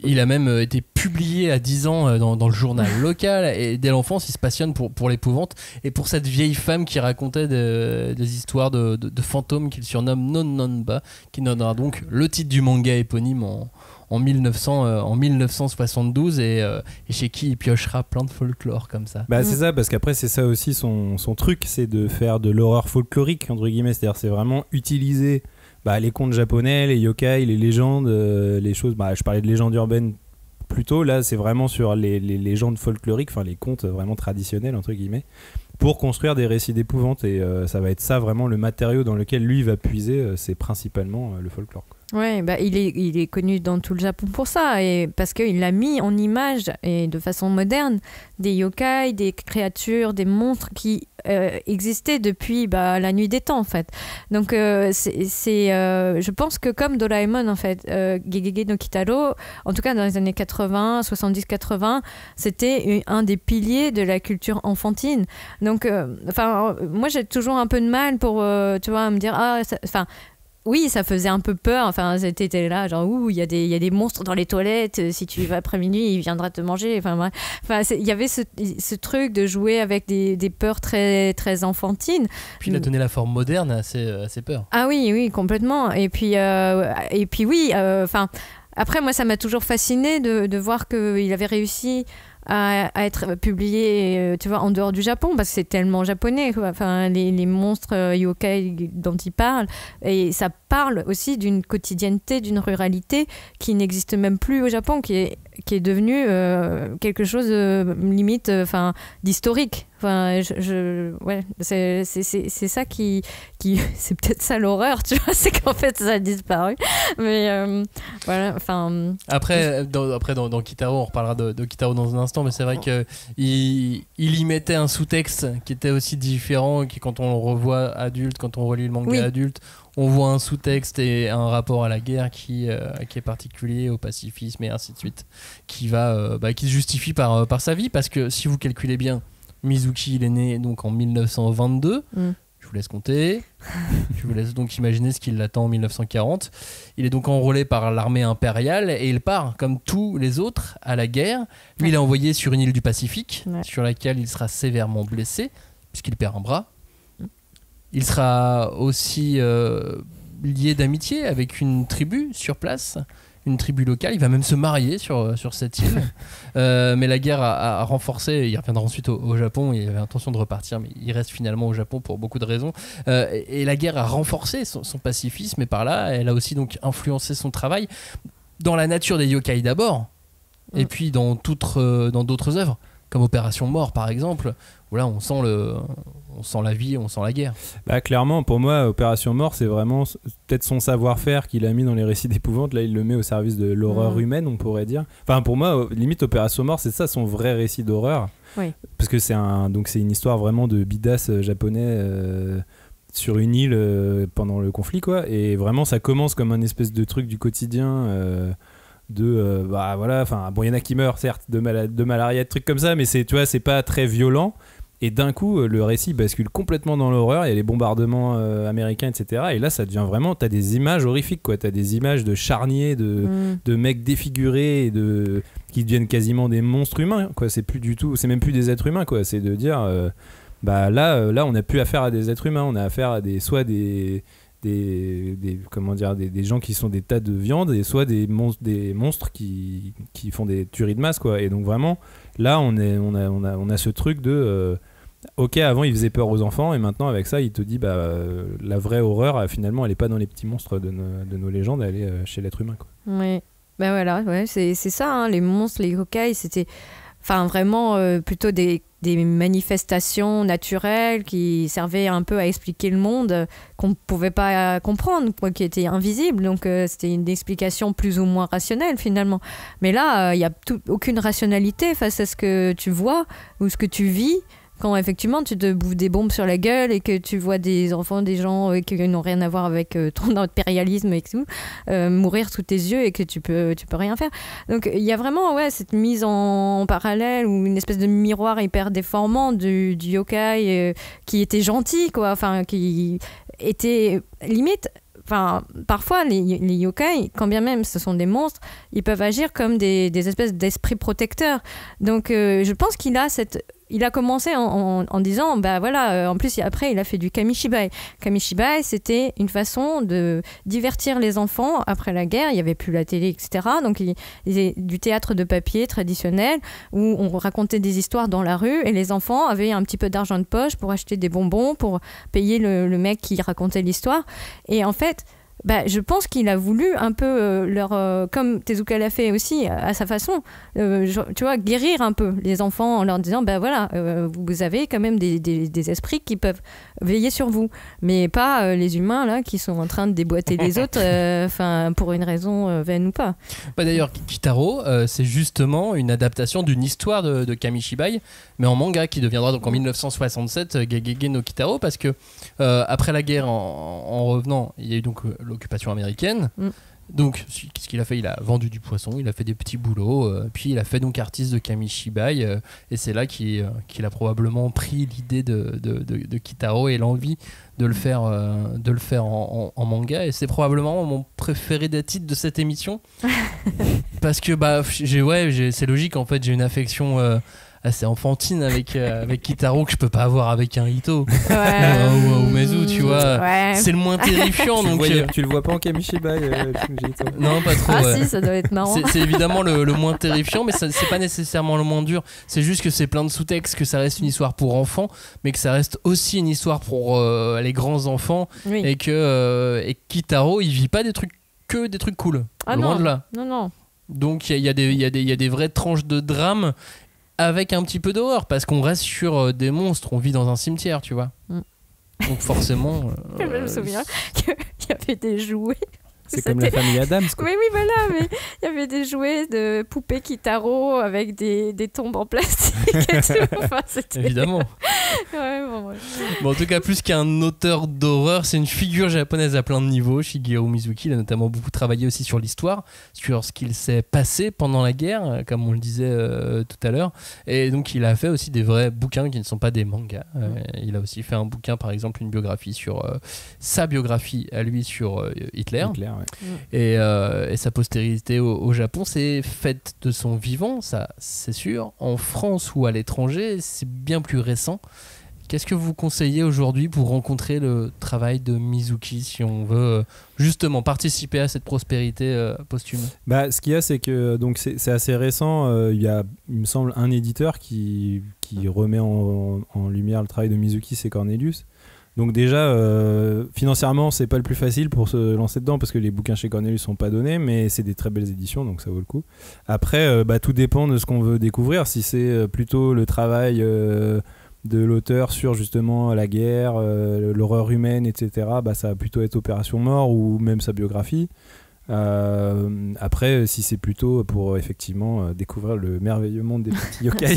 Il a même été publié à 10 ans dans le journal local, et dès l'enfance, il se passionne pour l'épouvante et pour cette vieille femme qui racontait des histoires de fantômes qu'il surnomme Nonnonba, qui donnera donc le titre du manga éponyme en 1972, et chez qui il piochera plein de folklore comme ça. C'est ça, parce qu'après c'est ça aussi son truc, c'est de faire de l'horreur folklorique entre guillemets, c'est-à-dire c'est vraiment utiliser les contes japonais, les yokai, les légendes, les choses, je parlais de légendes urbaines plus tôt, là c'est vraiment sur les légendes folkloriques, enfin les contes vraiment traditionnels entre guillemets, pour construire des récits d'épouvante, et ça va être ça vraiment le matériau dans lequel lui va puiser, c'est principalement le folklore, quoi. Ouais, il est connu dans tout le Japon pour ça, et parce qu'il a mis en image, et de façon moderne, des yokai, des créatures, des monstres qui existaient depuis la nuit des temps en fait. Donc je pense que comme Doraemon en fait, Gegege no Kitaro, en tout cas dans les années 80, 70-80, c'était un des piliers de la culture enfantine. Donc moi j'ai toujours un peu de mal pour me dire oui, ça faisait un peu peur. Enfin, c'était là, genre, il y a des monstres dans les toilettes. Si tu y vas après minuit, il viendra te manger. Enfin, il y avait ce truc de jouer avec des peurs très, très enfantines. Puis il a donné la forme moderne à ces peurs. Ah oui, complètement. Et puis oui. Après, moi, ça m'a toujours fasciné de voir qu'il avait réussi à être publié en dehors du Japon, parce que c'est tellement japonais, quoi. Enfin, les monstres yokai dont il parle, et ça parle aussi d'une quotidienneté, d'une ruralité qui n'existe même plus au Japon, qui est devenue quelque chose limite d'historique. Enfin, c'est ça qui c'est peut-être ça l'horreur, tu vois, c'est qu'en fait ça a disparu. Mais voilà, enfin. Après dans Kitaro, on reparlera de Kitaro dans un instant, mais c'est vrai que il y mettait un sous-texte qui était aussi différent, qui quand on le revoit adulte, quand on relit le manga adulte, on voit un sous-texte et un rapport à la guerre qui est particulier, au pacifisme et ainsi de suite, qui se justifie par sa vie, parce que si vous calculez bien, Mizuki, il est né donc en 1922. Je vous laisse compter. Je vous laisse donc imaginer ce qui l'attend en 1940. Il est donc enrôlé par l'armée impériale et il part, comme tous les autres, à la guerre. Lui, il est envoyé sur une île du Pacifique, sur laquelle il sera sévèrement blessé, puisqu'il perd un bras. Il sera aussi lié d'amitié avec une tribu sur place, une tribu locale. Il va même se marier sur cette île. Mais la guerre a renforcé. Il reviendra ensuite au Japon. Il avait l'intention de repartir, mais il reste finalement au Japon pour beaucoup de raisons. Et la guerre a renforcé son pacifisme, et par là, elle a aussi donc influencé son travail dans la nature des yokai d'abord, et puis dans d'autres œuvres, comme Opération Mort par exemple, où là on sent la vie, on sent la guerre. Clairement, pour moi, Opération Mort, c'est vraiment peut-être son savoir-faire qu'il a mis dans les récits d'épouvante. Là, il le met au service de l'horreur humaine, on pourrait dire. Enfin, pour moi, limite, Opération Mort, c'est ça son vrai récit d'horreur. Oui. Parce que c'est une histoire vraiment de bidas japonais sur une île pendant le conflit, quoi. Et vraiment, ça commence comme un espèce de truc du quotidien. Il y en a qui meurent, certes, de malaria, de trucs comme ça, mais c'est pas très violent. Et d'un coup, le récit bascule complètement dans l'horreur. Il y a les bombardements américains, etc. Et là, ça devient vraiment... T'as des images horrifiques, quoi. T'as des images de charniers, de mecs défigurés, qui deviennent quasiment des monstres humains, quoi. C'est même plus des êtres humains, quoi. C'est de dire... là, on n'a plus affaire à des êtres humains. On a affaire à des gens qui sont des tas de viande, et soit des monstres qui font des tueries de masse, quoi. Et donc vraiment là on a ce truc de ok, avant il faisait peur aux enfants, et maintenant avec ça il te dit la vraie horreur finalement elle est pas dans les petits monstres de nos légendes, elle est chez l'être humain, quoi. Oui. Ben voilà, ouais, c'est ça, hein, les monstres, les yokai, c'était vraiment plutôt des manifestations naturelles qui servaient un peu à expliquer le monde qu'on ne pouvait pas comprendre, quoi, qui était invisible. Donc c'était une explication plus ou moins rationnelle finalement. Mais là, il n'y a aucune rationalité face à ce que tu vois ou ce que tu vis. Quand effectivement tu te bouffes des bombes sur la gueule et que tu vois des enfants, des gens qui n'ont rien à voir avec ton impérialisme et tout, mourir sous tes yeux et que tu peux rien faire. Donc il y a vraiment cette mise en parallèle ou une espèce de miroir hyper déformant du yokai qui était gentil, quoi, enfin qui était limite. Enfin, parfois, les yokai, quand bien même ce sont des monstres, ils peuvent agir comme des espèces d'esprits protecteurs. Donc, je pense qu'il a commencé en disant, en plus, après, il a fait du kamishibai. Kamishibai, c'était une façon de divertir les enfants après la guerre. Il n'y avait plus la télé, etc. Donc, il y avait du théâtre de papier traditionnel où on racontait des histoires dans la rue et les enfants avaient un petit peu d'argent de poche pour acheter des bonbons, pour payer le mec qui racontait l'histoire. Et en fait, je pense qu'il a voulu un peu comme Tezuka l'a fait aussi à sa façon, tu vois, guérir un peu les enfants en leur disant vous avez quand même des esprits qui peuvent veiller sur vous, mais pas les humains là qui sont en train de déboîter les autres pour une raison vaine ou pas. D'ailleurs, Kitaro, c'est justement une adaptation d'une histoire de Kamishibai, mais en manga, qui deviendra donc en 1967 Gegege no Kitaro, parce que après la guerre, en revenant, il y a eu donc l'occupation américaine. Donc, qu'est-ce qu'il a fait ? Il a vendu du poisson, il a fait des petits boulots, puis il a fait donc artiste de Kamishibai, et c'est là qu'il a probablement pris l'idée de Kitaro et l'envie de le faire en manga, et c'est probablement mon préféré des titres de cette émission parce que c'est logique, en fait, j'ai une affection assez enfantine avec Kitaro que je peux pas avoir avec un Hito ou Mezu, tu vois. C'est le moins terrifiant. Tu le vois pas en Kamishibai, non, pas trop. Si, ça doit être marrant. C'est évidemment le moins terrifiant, mais c'est pas nécessairement le moins dur. C'est juste que c'est plein de sous-textes, que ça reste une histoire pour enfants, mais que ça reste aussi une histoire pour les grands enfants, et Kitaro, il vit pas des trucs cool. Loin de là. Non. Donc il y a des vraies tranches de drame avec un petit peu d'horreur, parce qu'on reste sur des monstres, on vit dans un cimetière, tu vois. Donc forcément... Je me souviens qu'il y avait des jouets. C'est comme la famille Addams, quoi. Oui, voilà, mais il y avait des jouets de poupées Kitaro avec des tombes en plastique et tout. Enfin, évidemment. Bon, en tout cas, plus qu'un auteur d'horreur, c'est une figure japonaise à plein de niveaux. Shigeru Mizuki, il a notamment beaucoup travaillé aussi sur l'histoire, sur ce qu'il s'est passé pendant la guerre, comme on le disait tout à l'heure. Et donc, il a fait aussi des vrais bouquins qui ne sont pas des mangas. Il a aussi fait un bouquin, par exemple, une biographie sur sa biographie à lui sur Hitler. Et sa postérité au Japon, c'est faite de son vivant, ça c'est sûr. En France ou à l'étranger, c'est bien plus récent. Qu'est-ce que vous conseillez aujourd'hui pour rencontrer le travail de Mizuki, si on veut justement participer à cette prospérité posthume ? Ce qu'il y a, c'est que donc c'est assez récent. Il y a, il me semble, un éditeur qui remet en lumière le travail de Mizuki, c'est Cornelius. Donc déjà, financièrement, c'est pas le plus facile pour se lancer dedans, parce que les bouquins chez Cornelius sont pas donnés, mais c'est des très belles éditions, donc ça vaut le coup. Après, tout dépend de ce qu'on veut découvrir. Si c'est plutôt le travail de l'auteur sur justement la guerre, l'horreur humaine, etc., ça va plutôt être Opération Mort ou même sa biographie. Après, si c'est plutôt pour effectivement découvrir le merveilleux monde des petits yokai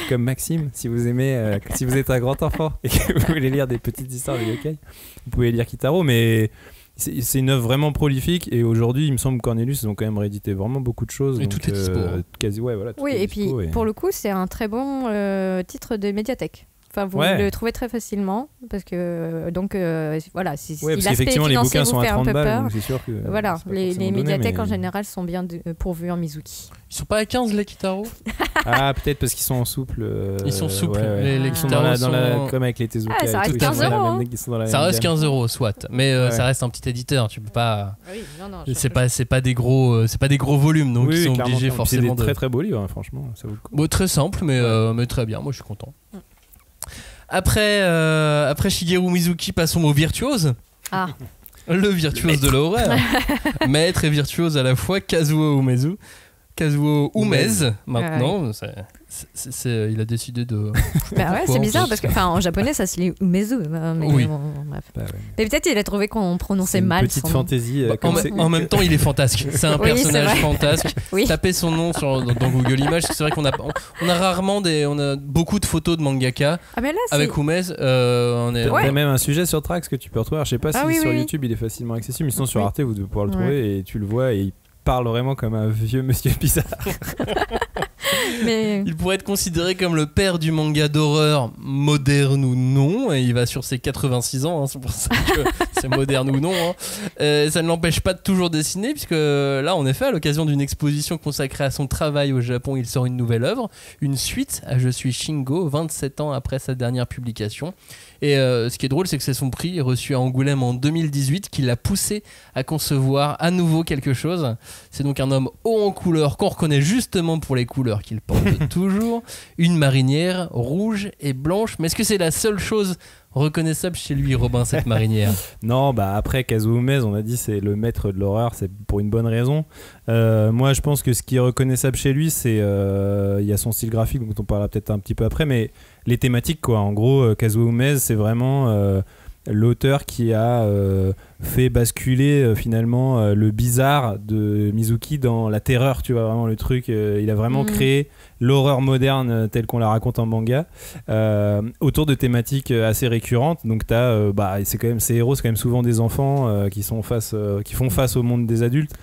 comme Maxime, si vous aimez, si vous êtes un grand enfant et que vous voulez lire des petites histoires de yokai, vous pouvez lire Kitaro, mais c'est une œuvre vraiment prolifique, et aujourd'hui il me semble que Cornelius, ils ont quand même réédité vraiment beaucoup de choses, et donc, tout est dispo. Tout est dispo, puis pour le coup c'est un très bon titre de médiathèque. Enfin, vous le trouvez très facilement, parce que voilà, si parce qu'effectivement les bouquins sont à 30 balles, donc c'est sûr que voilà, les médiathèques en général sont bien pourvues en Mizuki. Ils sont pas à 15 les Kitaro? Ah, peut-être parce qu'ils sont en souple. Ils sont souples. Les Kitaro sont comme avec les Tezuka. Ah, ça reste 15 €. Hein. Ça reste 15 €, soit. Mais ça reste un petit éditeur. Tu peux pas. Oui, non, c'est pas des gros volumes, donc ils sont obligés forcément. C'est des très très beaux livres, franchement. Ça vaut le coup. Bon, très simple, mais très bien. Moi, je suis content. Après Shigeru Mizuki, passons au virtuose. Le virtuose de l'horreur. Maître et virtuose à la fois, Kazuo Umezu. Kazuo Umez, maintenant. Il a décidé de. Bah ouais, c'est bizarre parce que en japonais ça se lit Umezu. Mais oui. Bref. Bah ouais. Mais peut-être il a trouvé qu'on prononçait mal. Petite fantaisie. En même temps, il est fantasque. C'est un personnage fantasque. Oui. Tapez son nom dans Google Images. C'est vrai qu'on a rarement on a beaucoup de photos de mangaka. Ah mais là, avec Umez. On est. Il y a même un sujet sur Trax que tu peux retrouver. Alors, je sais pas si sur YouTube il est facilement accessible, mais sinon sur Arte vous devez pouvoir le trouver et tu le vois et il parle vraiment comme un vieux monsieur bizarre. Mais... Il pourrait être considéré comme le père du manga d'horreur, moderne ou non, et il va sur ses 86 ans, c'est pour ça que c'est moderne ou non. Ça ne l'empêche pas de toujours dessiner, puisque là, en effet, à l'occasion d'une exposition consacrée à son travail au Japon, il sort une nouvelle œuvre, une suite à Je suis Shingo, 27 ans après sa dernière publication. Et ce qui est drôle, c'est que c'est son prix reçu à Angoulême en 2018 qui l'a poussé à concevoir à nouveau quelque chose. C'est donc un homme haut en couleur qu'on reconnaît justement pour les couleurs qu'il porte toujours. Une marinière rouge et blanche. Mais est-ce que c'est la seule chose reconnaissable chez lui, Robin, cette marinière? Non, après Kazuo Umez, on a dit c'est le maître de l'horreur, c'est pour une bonne raison. Moi, je pense que ce qui est reconnaissable chez lui, c'est il y a son style graphique dont on parlera peut-être un petit peu après, mais les thématiques quoi. En gros, Kazuo Umez, c'est vraiment l'auteur qui a fait basculer finalement le bizarre de Mizuki dans la terreur, tu vois, vraiment le truc. Il a vraiment créé l'horreur moderne telle qu'on la raconte en manga autour de thématiques assez récurrentes. Donc t'as ces héros, c'est quand même souvent des enfants qui font face au monde des adultes.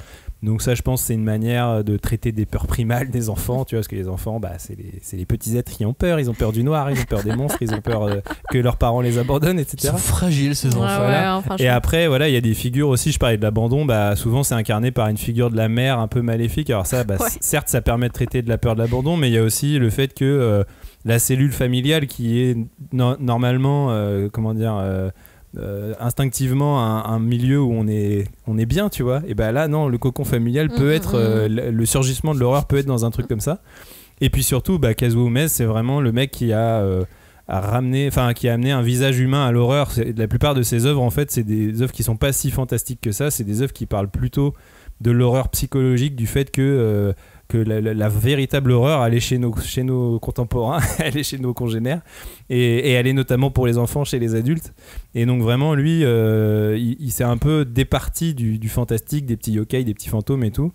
Donc ça, je pense, c'est une manière de traiter des peurs primales des enfants, tu vois, parce que les enfants, c'est les petits êtres qui ont peur. Ils ont peur du noir, ils ont peur des monstres, ils ont peur que leurs parents les abandonnent, etc. Ils sont fragiles, ces enfants. Voilà. Et après, voilà, il y a des figures aussi. Je parlais de l'abandon. Souvent, c'est incarné par une figure de la mère un peu maléfique. Alors ça, certes, ça permet de traiter de la peur de l'abandon, mais il y a aussi le fait que la cellule familiale, qui est normalement, instinctivement un milieu où on est bien, tu vois, et là non, le cocon familial peut être le surgissement de l'horreur peut être dans un truc comme ça. Et puis surtout Kazuo Umez, c'est vraiment le mec qui a amené un visage humain à l'horreur. La plupart de ses œuvres, en fait, c'est des œuvres qui sont pas si fantastiques que ça, c'est des œuvres qui parlent plutôt de l'horreur psychologique, du fait que la véritable horreur, elle est chez nos contemporains, elle est chez nos congénères, et elle est notamment pour les enfants, chez les adultes. Et donc vraiment, lui, il s'est un peu départi du fantastique, des petits yokai, des petits fantômes et tout,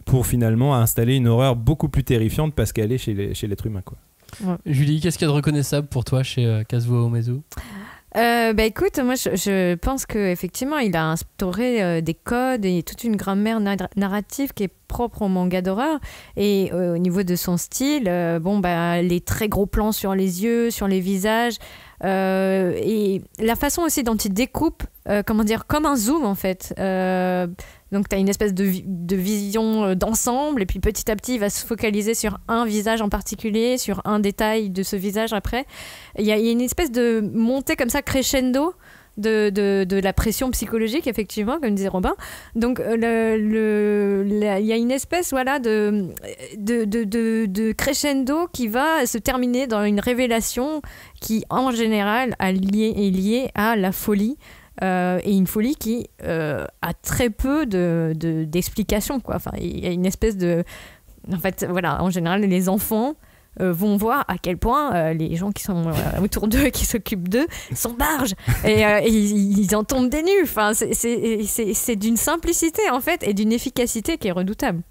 pour finalement installer une horreur beaucoup plus terrifiante parce qu'elle est chez l'être humain, quoi. Ouais. Julie, qu'est-ce qu'il y a de reconnaissable pour toi chez Kazuo Umezu? Écoute, moi je pense qu'effectivement il a instauré des codes et toute une grammaire narrative qui est propre au manga d'horreur. Et au niveau de son style, les très gros plans sur les yeux, sur les visages, et la façon aussi dont il découpe, comme un zoom en fait. Donc tu as une espèce de vision d'ensemble, et puis petit à petit il va se focaliser sur un visage en particulier, sur un détail de ce visage après. Il y a une espèce de montée comme ça crescendo de la pression psychologique, effectivement, comme disait Robin. Donc il y a une espèce de crescendo qui va se terminer dans une révélation qui en général est liée à la folie. Et une folie qui a très peu d'explications, quoi. Enfin, il y a une espèce de... En fait, voilà, en général, les enfants vont voir à quel point les gens qui sont autour d'eux, qui s'occupent d'eux, sont barges. Et ils en tombent des nues. Enfin, c'est d'une simplicité, en fait, et d'une efficacité qui est redoutable.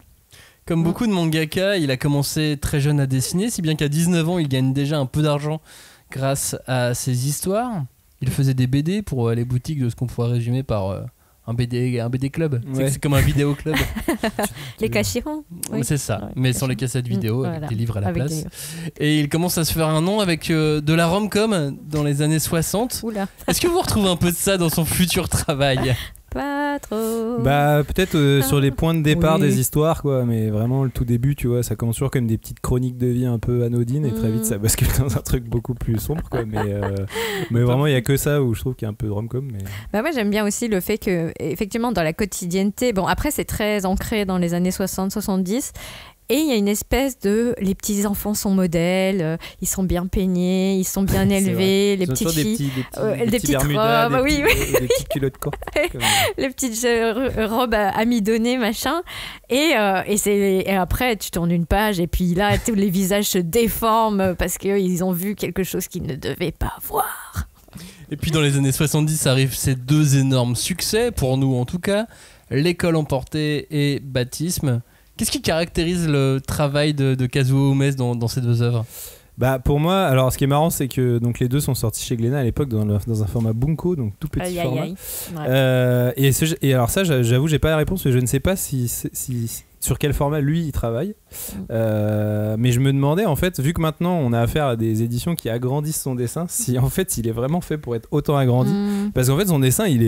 Comme beaucoup de mangaka, il a commencé très jeune à dessiner, si bien qu'à 19 ans, il gagne déjà un peu d'argent grâce à ses histoires. Il faisait des BD pour les boutiques de ce qu'on pourrait résumer par un BD club. Ouais. C'est comme un vidéo club. Les Kashiron. Oui. C'est ça, mais sans les cassettes vidéo, avec des livres à la place. Et il commence à se faire un nom avec de la rom-com dans les années 60. Oula. Est-ce que vous retrouvez un peu de ça dans son futur travail? Pas trop. Peut-être sur les points de départ des histoires, quoi, mais vraiment le tout début, tu vois, ça commence toujours comme des petites chroniques de vie un peu anodines, et très vite ça bascule dans un truc beaucoup plus sombre, quoi. Mais vraiment, il y a que ça où je trouve qu'il y a un peu de rom-com. Mais... moi j'aime bien aussi le fait que, effectivement, dans la quotidienneté, après c'est très ancré dans les années 60-70. Et il y a une espèce de les petits enfants sont modèles, ils sont bien peignés, ils sont bien élevés, les petites filles, des petites robes, oui, des petites culottes courtes, les petites robes amidonnées, machin. Et après tu tournes une page et puis là tous les visages se déforment parce qu'ils ont vu quelque chose qu'ils ne devaient pas voir. Et puis dans les années 70 arrivent ces deux énormes succès, pour nous en tout cas, L'école emportée et Baptisme. Qu'est-ce qui caractérise le travail de Kazuo Umezu dans ces deux œuvres ? Bah pour moi, alors ce qui est marrant, c'est que donc les deux sont sortis chez Glénat à l'époque dans un format bunko, donc tout petit format. Ouais. Et alors ça, j'avoue, j'ai pas la réponse, mais je ne sais pas si sur quel format lui il travaille. Mais je me demandais en fait, vu que maintenant on a affaire à des éditions qui agrandissent son dessin, si en fait il est vraiment fait pour être autant agrandi, parce qu'en fait son dessin il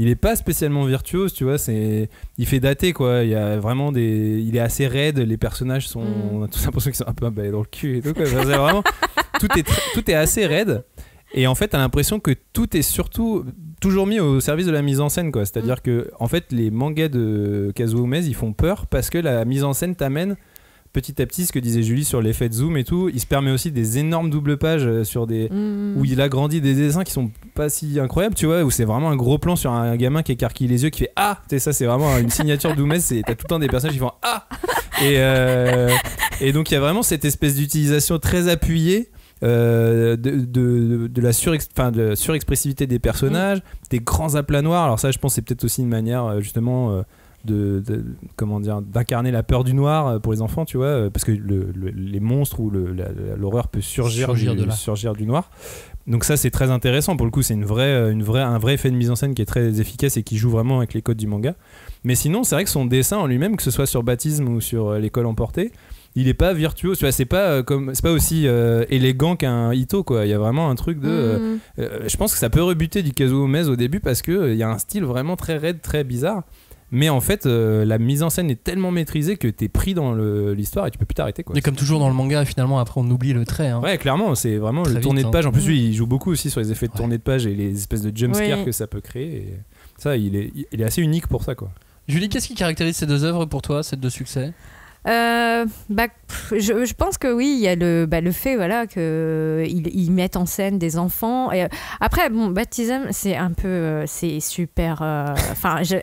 est pas spécialement virtuose, tu vois, il fait dater quoi, il y a vraiment il est assez raide, les personnages sont, on a tous l'impression qu'ils sont un peu emballés dans le cul et tout quoi. C'est vraiment tout est assez raide. Et en fait, t'as l'impression que tout est surtout toujours mis au service de la mise en scène, quoi. C'est-à-dire que, en fait, les mangas de Kazuo Umezu, ils font peur parce que la mise en scène t'amène petit à petit, ce que disait Julie sur l'effet de zoom et tout. Il se permet aussi des énormes doubles pages sur où il agrandit des dessins qui sont pas si incroyables, tu vois, où c'est vraiment un gros plan sur un gamin qui écarquille les yeux, qui fait ah, tu sais, ça c'est vraiment une signature d'Umezu. T'as tout le temps des personnages qui font ah. Et donc il y a vraiment cette espèce d'utilisation très appuyée. De la surexpressivité des personnages, des grands aplats noirs. Alors ça, je pense, c'est peut-être aussi une manière justement comment dire, d'incarner la peur du noir pour les enfants, tu vois, parce que les monstres ou l'horreur peut surgir du noir. Donc ça, c'est très intéressant. Pour le coup, c'est un vrai effet de mise en scène qui est très efficace et qui joue vraiment avec les codes du manga. Mais sinon, c'est vrai que son dessin en lui-même, que ce soit sur Baptisme ou sur L'école emportée, il est pas virtuose, tu vois, c'est pas aussi élégant qu'un Ito, quoi. Il y a vraiment un truc de je pense que ça peut rebuter du Kazuo Umezu au début parce que il y a un style vraiment très raide, très bizarre, mais en fait la mise en scène est tellement maîtrisée que t'es pris dans l'histoire et tu peux plus t'arrêter, quoi. Et comme toujours dans le manga, finalement après on oublie le trait, hein. Ouais, clairement, c'est vraiment très le tourné de page. En plus lui, il joue beaucoup aussi sur les effets de tournée de page et les espèces de jumpscares que ça peut créer, et ça il est assez unique pour ça, quoi. Julie, qu'est-ce qui caractérise ces deux œuvres pour toi, ces deux succès ? Je pense que oui, il y a le fait qu'ils mettent en scène des enfants. Et après, bon, Baptisme, c'est un peu, c'est super.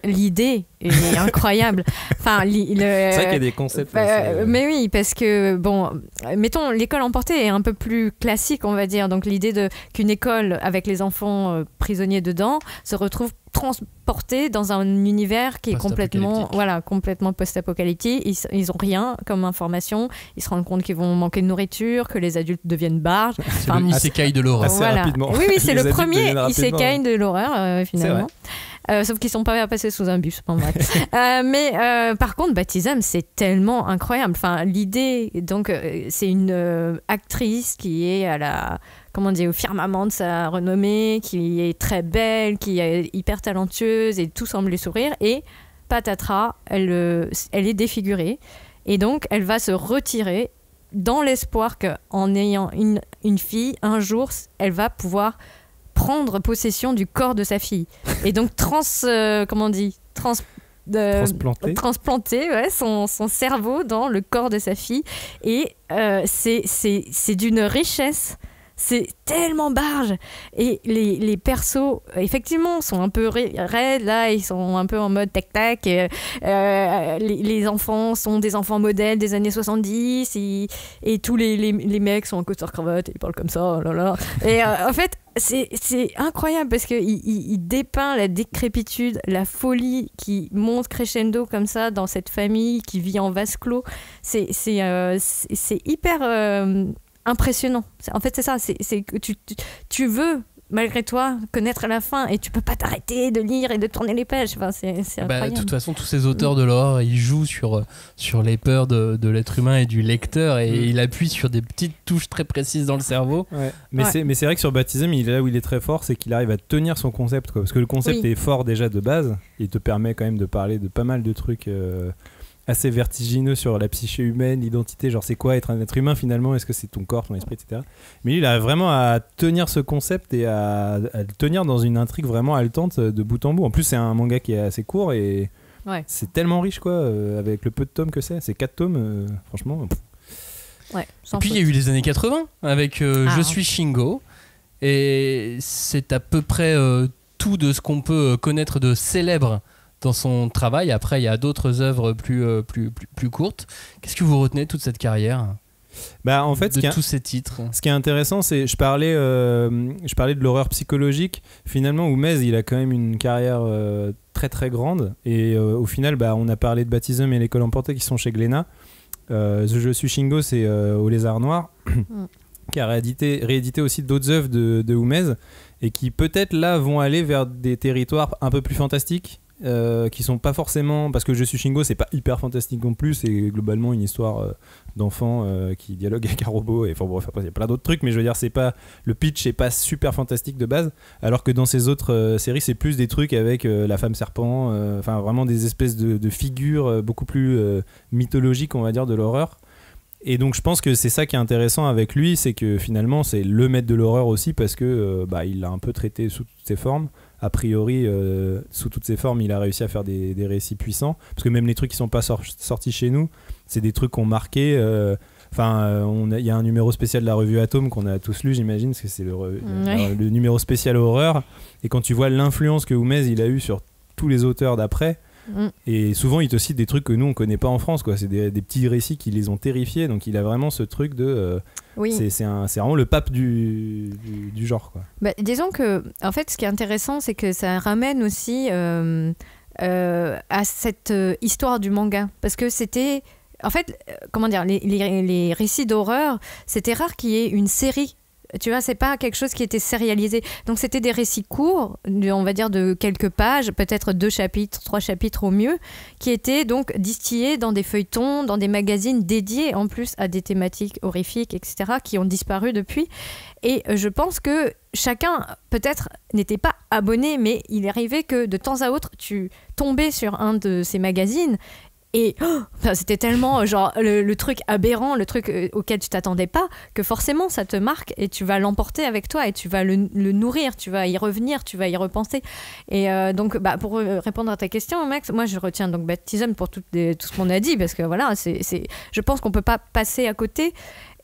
L'idée est incroyable. C'est vrai qu'il y a des concepts. Mais oui, parce que bon, mettons, l'école emportée est un peu plus classique, on va dire. Donc l'idée qu'une école avec les enfants prisonniers dedans se retrouve transportés dans un univers qui est complètement post-apocalyptique. Ils ont rien comme information. Ils se rendent compte qu'ils vont manquer de nourriture, que les adultes deviennent barges. C'est le isekai de l'horreur. Rapidement. Oui, c'est le premier isekai de l'horreur finalement. Sauf qu'ils sont pas passés sous un bus. Mais par contre, Baptisme, c'est tellement incroyable. Enfin, l'idée, donc, c'est une actrice qui est au firmament de sa renommée, qui est très belle, qui est hyper talentueuse et tout semble lui sourire. Et patatras, elle est défigurée. Et donc, elle va se retirer dans l'espoir qu'en ayant une fille, un jour, elle va pouvoir prendre possession du corps de sa fille et donc transplanter son cerveau dans le corps de sa fille, et c'est d'une richesse, c'est tellement barge, et les persos effectivement sont un peu raides, là ils sont un peu en mode tac-tac, les enfants sont des enfants modèles des années 70 et tous les mecs sont en costard-cravate et ils parlent comme ça, et en fait c'est incroyable parce qu'il dépeint la décrépitude, la folie qui monte crescendo comme ça dans cette famille qui vit en vase clos. C'est hyper impressionnant. En fait, c'est ça. C'est que tu veux, malgré toi, connaître la fin et tu peux pas t'arrêter de lire et de tourner les pages. Enfin, c'est incroyable. De toute façon, tous ces auteurs de l'horreur, ils jouent sur les peurs de l'être humain et du lecteur, et il appuie sur des petites touches très précises dans le cerveau. Ouais. Mais c'est vrai que sur Baptisme, là où il est très fort, c'est qu'il arrive à tenir son concept, quoi. Parce que le concept est fort déjà de base. Il te permet quand même de parler de pas mal de trucs assez vertigineux sur la psyché humaine, l'identité, genre c'est quoi être un être humain finalement, est-ce que c'est ton corps, ton esprit, etc. Mais lui, il a vraiment à tenir ce concept et à le tenir dans une intrigue vraiment haletante de bout en bout. En plus, c'est un manga qui est assez court et Ouais. C'est tellement riche, quoi, avec le peu de tomes que c'est 4 tomes, franchement. Ouais, et puis il y a eu les années 80 avec Je suis Shingo, et c'est à peu près tout de ce qu'on peut connaître de célèbre dans son travail. Après, il y a d'autres œuvres plus courtes. Qu'est-ce que vous retenez de toute cette carrière ? En fait, tous ces titres. Ce qui est intéressant, c'est je parlais de l'horreur psychologique. Finalement, Oumez, il a quand même une carrière très très grande. Et au final, on a parlé de Baptism et L'école emportée qui sont chez Glénat. Je suis Shingo, c'est au Lézard Noir, qui a réédité aussi d'autres œuvres de Oumez, et qui peut-être là vont aller vers des territoires un peu plus fantastiques, qui sont pas forcément, parce que Je suis Shingo, c'est pas hyper fantastique non plus, c'est globalement une histoire d'enfant qui dialogue avec un robot, et après il y a plein d'autres trucs, mais je veux dire, c'est pas, le pitch est pas super fantastique de base, alors que dans ces autres séries, c'est plus des trucs avec la femme serpent, enfin vraiment des espèces de figures beaucoup plus mythologiques, on va dire, de l'horreur. Et donc je pense que c'est ça qui est intéressant avec lui, c'est que finalement c'est le maître de l'horreur aussi, parce que il l'a un peu traité sous toutes ses formes. A priori, sous toutes ses formes, il a réussi à faire des récits puissants, parce que même les trucs qui sont pas sortis chez nous, c'est des trucs qu'on marqué. Il y a un numéro spécial de la revue Atome qu'on a tous lu, j'imagine, parce que c'est le numéro spécial horreur. Et quand tu vois l'influence que Oumez il a eu sur tous les auteurs d'après, et souvent il te cite des trucs que nous on connaît pas en France, quoi. C'est des petits récits qui les ont terrifiés, donc il a vraiment ce truc de c'est vraiment le pape du genre, quoi. Disons que en fait ce qui est intéressant, c'est que ça ramène aussi à cette histoire du manga, parce que c'était en fait les récits d'horreur, c'était rare qu'il y ait une série. Tu vois, c'est pas quelque chose qui était sérialisé. Donc c'était des récits courts, on va dire de quelques pages, peut-être 2 chapitres, 3 chapitres au mieux, qui étaient donc distillés dans des feuilletons, dans des magazines dédiés en plus à des thématiques horrifiques, etc., qui ont disparu depuis. Et je pense que chacun, peut-être, n'était pas abonné, mais il arrivait que de temps à autre, tu tombais sur un de ces magazines. Et c'était tellement genre le truc aberrant, le truc auquel tu t'attendais pas, que forcément ça te marque et tu vas l'emporter avec toi et tu vas le nourrir, tu vas y revenir, tu vas y repenser. Et donc pour répondre à ta question, Max, moi je retiens donc Baptism pour tout ce qu'on a dit, parce que voilà, je pense qu'on peut pas passer à côté.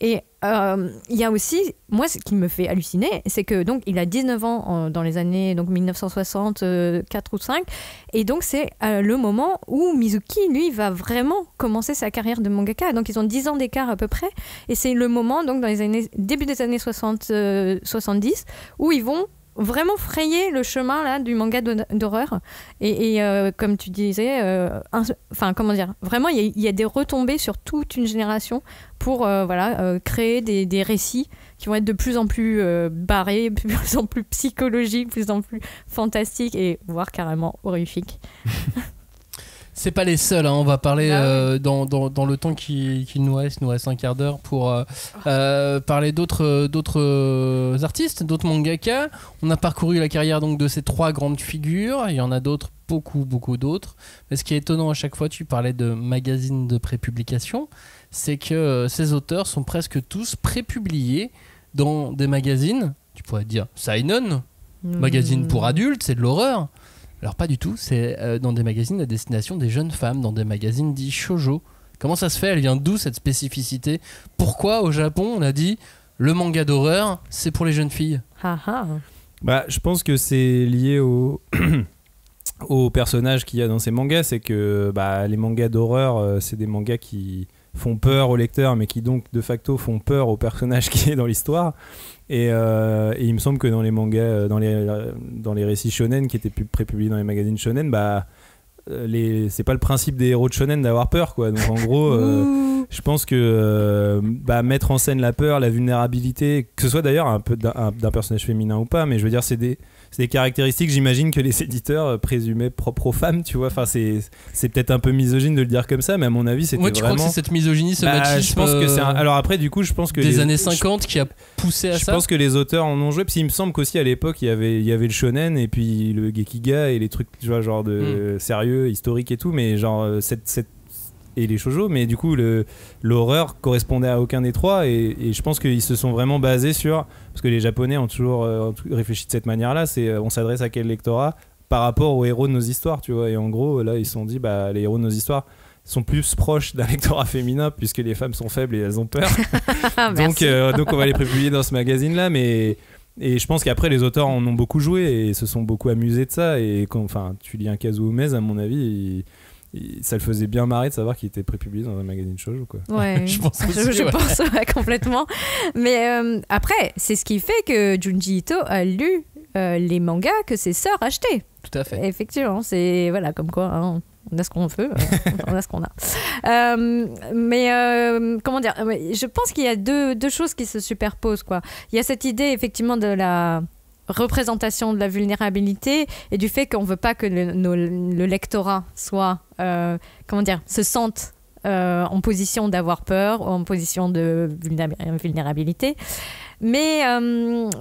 Et il y a aussi, moi ce qui me fait halluciner, c'est que donc il a 19 ans dans les années donc 1964 ou 5, et donc c'est le moment où Mizuki lui va vraiment commencer sa carrière de mangaka. Donc ils ont 10 ans d'écart à peu près, et c'est le moment donc dans les début des années 70 où ils vont vraiment frayer le chemin là du manga d'horreur, et comme tu disais, vraiment il y a des retombées sur toute une génération pour créer des récits qui vont être de plus en plus barrés, de plus en plus psychologiques, de plus en plus fantastiques, et voire carrément horrifiques. C'est pas les seuls, hein. On va parler dans le temps qui nous reste un quart d'heure pour parler d'autres artistes, d'autres mangaka. On a parcouru la carrière donc de ces 3 grandes figures, il y en a d'autres, beaucoup d'autres. Mais ce qui est étonnant à chaque fois, tu parlais de magazines de prépublication, c'est que ces auteurs sont presque tous prépubliés dans des magazines, tu pourrais dire Seinen, magazine pour adultes, c'est de l'horreur. Alors pas du tout, c'est dans des magazines à destination des jeunes femmes, dans des magazines dits shoujo. Comment ça se fait ? Elle vient d'où cette spécificité ? Pourquoi au Japon on a dit le manga d'horreur c'est pour les jeunes filles ? Je pense que c'est lié au personnage qu'il y a dans ces mangas, c'est que les mangas d'horreur c'est des mangas qui font peur au lecteur, mais qui donc de facto font peur au personnage qui est dans l'histoire. Et il me semble que dans les mangas, dans les récits shonen qui étaient prépubliés dans les magazines shonen, c'est pas le principe des héros de shonen d'avoir peur, quoi. Donc en gros, je pense que mettre en scène la peur, la vulnérabilité, que ce soit d'ailleurs un peu d'un personnage féminin ou pas, mais je veux dire c'est des caractéristiques, j'imagine, que les éditeurs présumaient propres aux femmes, tu vois. Enfin, c'est peut-être un peu misogyne de le dire comme ça, mais à mon avis, c'était vraiment... Tu crois que c'est cette misogynie, ce machisme, je pense que c'est alors après, du coup, je pense que... Des années 50 qui a poussé à ça. Je pense que les auteurs en ont joué, parce qu'il me semble qu'aussi, à l'époque, il y avait le shonen, et puis le gekiga, et les trucs, tu vois, genre de sérieux, historique et tout, mais genre, et les shoujo, mais du coup l'horreur correspondait à aucun des trois, et je pense qu'ils se sont vraiment basés sur, parce que les Japonais ont toujours réfléchi de cette manière là, c'est on s'adresse à quel lectorat, par rapport aux héros de nos histoires, tu vois. Et en gros, là, ils se sont dit, les héros de nos histoires sont plus proches d'un lectorat féminin puisque les femmes sont faibles et elles ont peur. donc on va les publier dans ce magazine-là, mais... Et je pense qu'après les auteurs en ont beaucoup joué et se sont beaucoup amusés de ça. Et quand tu lis un Kazuo Umezu, à mon avis, ça le faisait bien marrer de savoir qu'il était prépublié dans un magazine shoujo, quoi. Ouais, je pense complètement. Mais après, c'est ce qui fait que Junji Ito a lu les mangas que ses sœurs achetaient. Tout à fait. Effectivement, c'est voilà, comme quoi. Hein, on a ce qu'on veut, on a ce qu'on a. Mais comment dire, je pense qu'il y a deux choses qui se superposent, quoi. Il y a cette idée effectivement de la représentation de la vulnérabilité et du fait qu'on ne veut pas que le lectorat soit, se sente en position d'avoir peur ou en position de vulnérabilité. Mais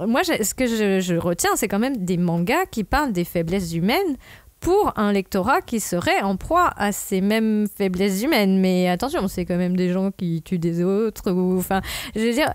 moi, ce que je retiens, c'est quand même des mangas qui parlent des faiblesses humaines pour un lectorat qui serait en proie à ces mêmes faiblesses humaines. Mais attention, c'est quand même des gens qui tuent des autres. Enfin, je veux dire,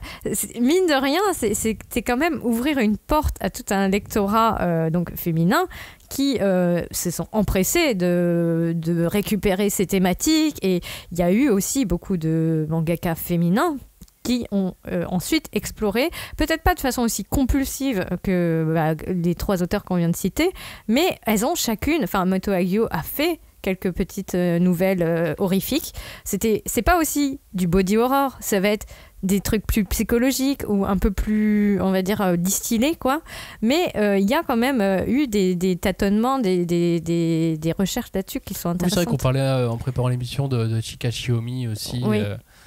mine de rien, c'est quand même ouvrir une porte à tout un lectorat donc féminin qui se sont empressés de récupérer ces thématiques. Et il y a eu aussi beaucoup de mangaka féminins qui ont ensuite exploré, peut-être pas de façon aussi compulsive que les trois auteurs qu'on vient de citer, mais elles ont chacune, Moto Hagio a fait quelques petites nouvelles horrifiques. C'est pas aussi du body horror, ça va être des trucs plus psychologiques ou un peu plus, on va dire, distillés, quoi. Mais il y a quand même eu des tâtonnements, des recherches là-dessus qui sont intéressantes. Oui, c'est vrai qu'on parlait en préparant l'émission de Chika Shiomi aussi. Oui.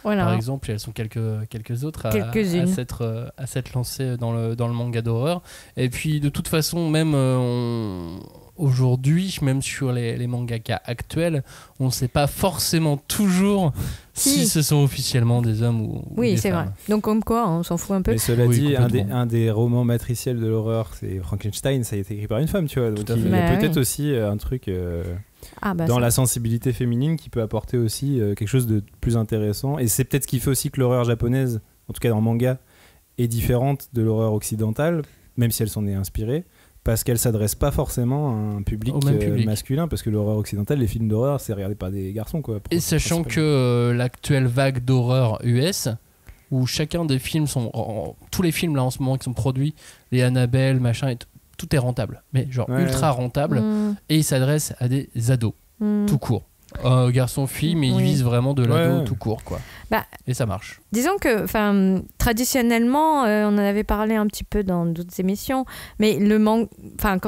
Voilà. Par exemple, elles sont quelques autres à s'être lancées dans le manga d'horreur. Et puis de toute façon, même aujourd'hui, même sur les mangakas actuels, on ne sait pas forcément toujours si ce sont officiellement des hommes ou des c'est femmes. vrai. Donc comme quoi, on s'en fout un peu. Mais cela dit, un des romans matriciels de l'horreur, c'est Frankenstein, ça a été écrit par une femme, tu vois. Donc il y a peut-être aussi un truc... dans la sensibilité féminine qui peut apporter aussi quelque chose de plus intéressant, et c'est peut-être ce qui fait aussi que l'horreur japonaise, en tout cas dans le manga, est différente de l'horreur occidentale, même si elle s'en est inspirée, parce qu'elle s'adresse pas forcément à un public masculin, parce que l'horreur occidentale, les films d'horreur, c'est regardé par des garçons, quoi. Et sachant que l'actuelle vague d'horreur US, où chacun des films tous les films là en ce moment qui sont produits, les Annabelle, machin, tout est rentable, mais ultra rentable, et il s'adresse à des ados, tout court. Garçon, fille, mais il vise vraiment de l'ado tout court, quoi. Et ça marche. Disons que, traditionnellement, on en avait parlé un petit peu dans d'autres émissions, mais tout à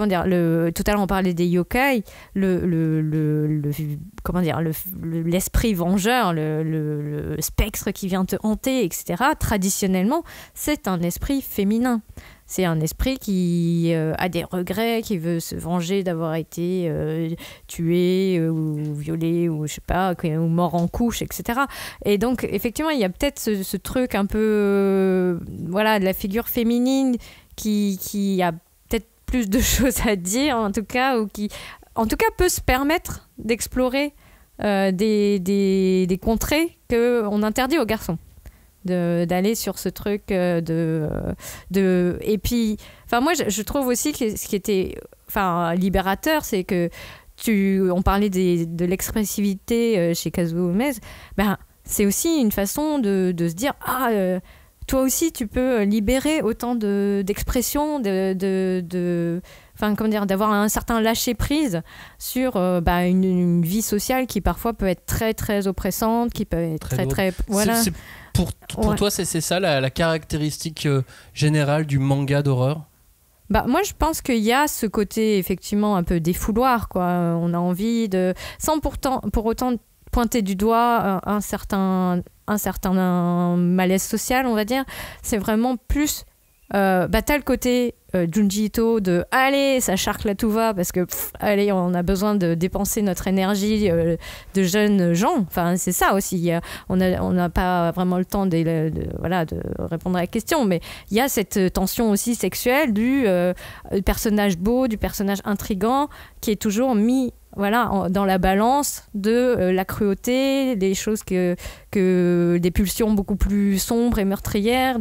l'heure on parlait des yokai, l'esprit vengeur, le spectre qui vient te hanter, etc. Traditionnellement, c'est un esprit féminin. C'est un esprit qui a des regrets, qui veut se venger d'avoir été tué ou violé ou je sais pas, ou mort en couche, etc. Et donc effectivement, il y a peut-être ce truc un peu de la figure féminine qui a peut-être plus de choses à dire en tout cas, ou qui en tout cas peut se permettre d'explorer des contrées qu'on interdit aux garçons. D'aller sur ce truc et puis moi je trouve aussi que ce qui était libérateur, c'est que on parlait de l'expressivité chez Kazuo Umezu, c'est aussi une façon de se dire toi aussi tu peux libérer autant d'expression, d'avoir un certain lâcher prise sur une vie sociale qui parfois peut être très très oppressante, qui peut être très voilà. Pour toi, c'est ça la caractéristique générale du manga d'horreur ? Moi, je pense qu'il y a ce côté effectivement un peu défouloir, quoi. On a envie sans pour autant pointer du doigt un certain malaise social, on va dire. C'est vraiment plus t'as le côté Junji Ito de allez, ça charcle à tout va parce que allez, on a besoin de dépenser notre énergie de jeunes gens. C'est ça aussi. On n'a pas vraiment le temps de répondre à la question, mais il y a cette tension aussi sexuelle du personnage beau, du personnage intriguant qui est toujours mis dans la balance de la cruauté, des choses que des pulsions beaucoup plus sombres et meurtrières,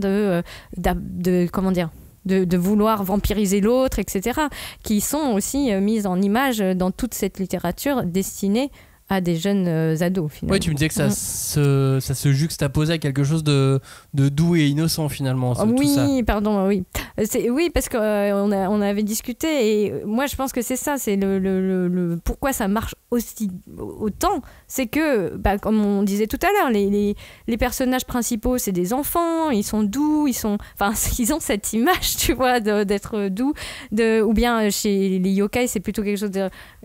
comment dire, de vouloir vampiriser l'autre, etc., qui sont aussi mises en image dans toute cette littérature destinée à des jeunes ados, finalement. Oui, tu me disais que ça se juxtaposait à quelque chose de doux et innocent, finalement. Oui, tout ça. pardon, oui. Oui, parce qu'on on avait discuté, et moi, je pense que c'est ça, c'est le pourquoi ça marche autant, c'est que, comme on disait tout à l'heure, les personnages principaux, c'est des enfants, ils sont doux, ils ont cette image, tu vois, d'être doux, ou bien chez les yokai, c'est plutôt quelque chose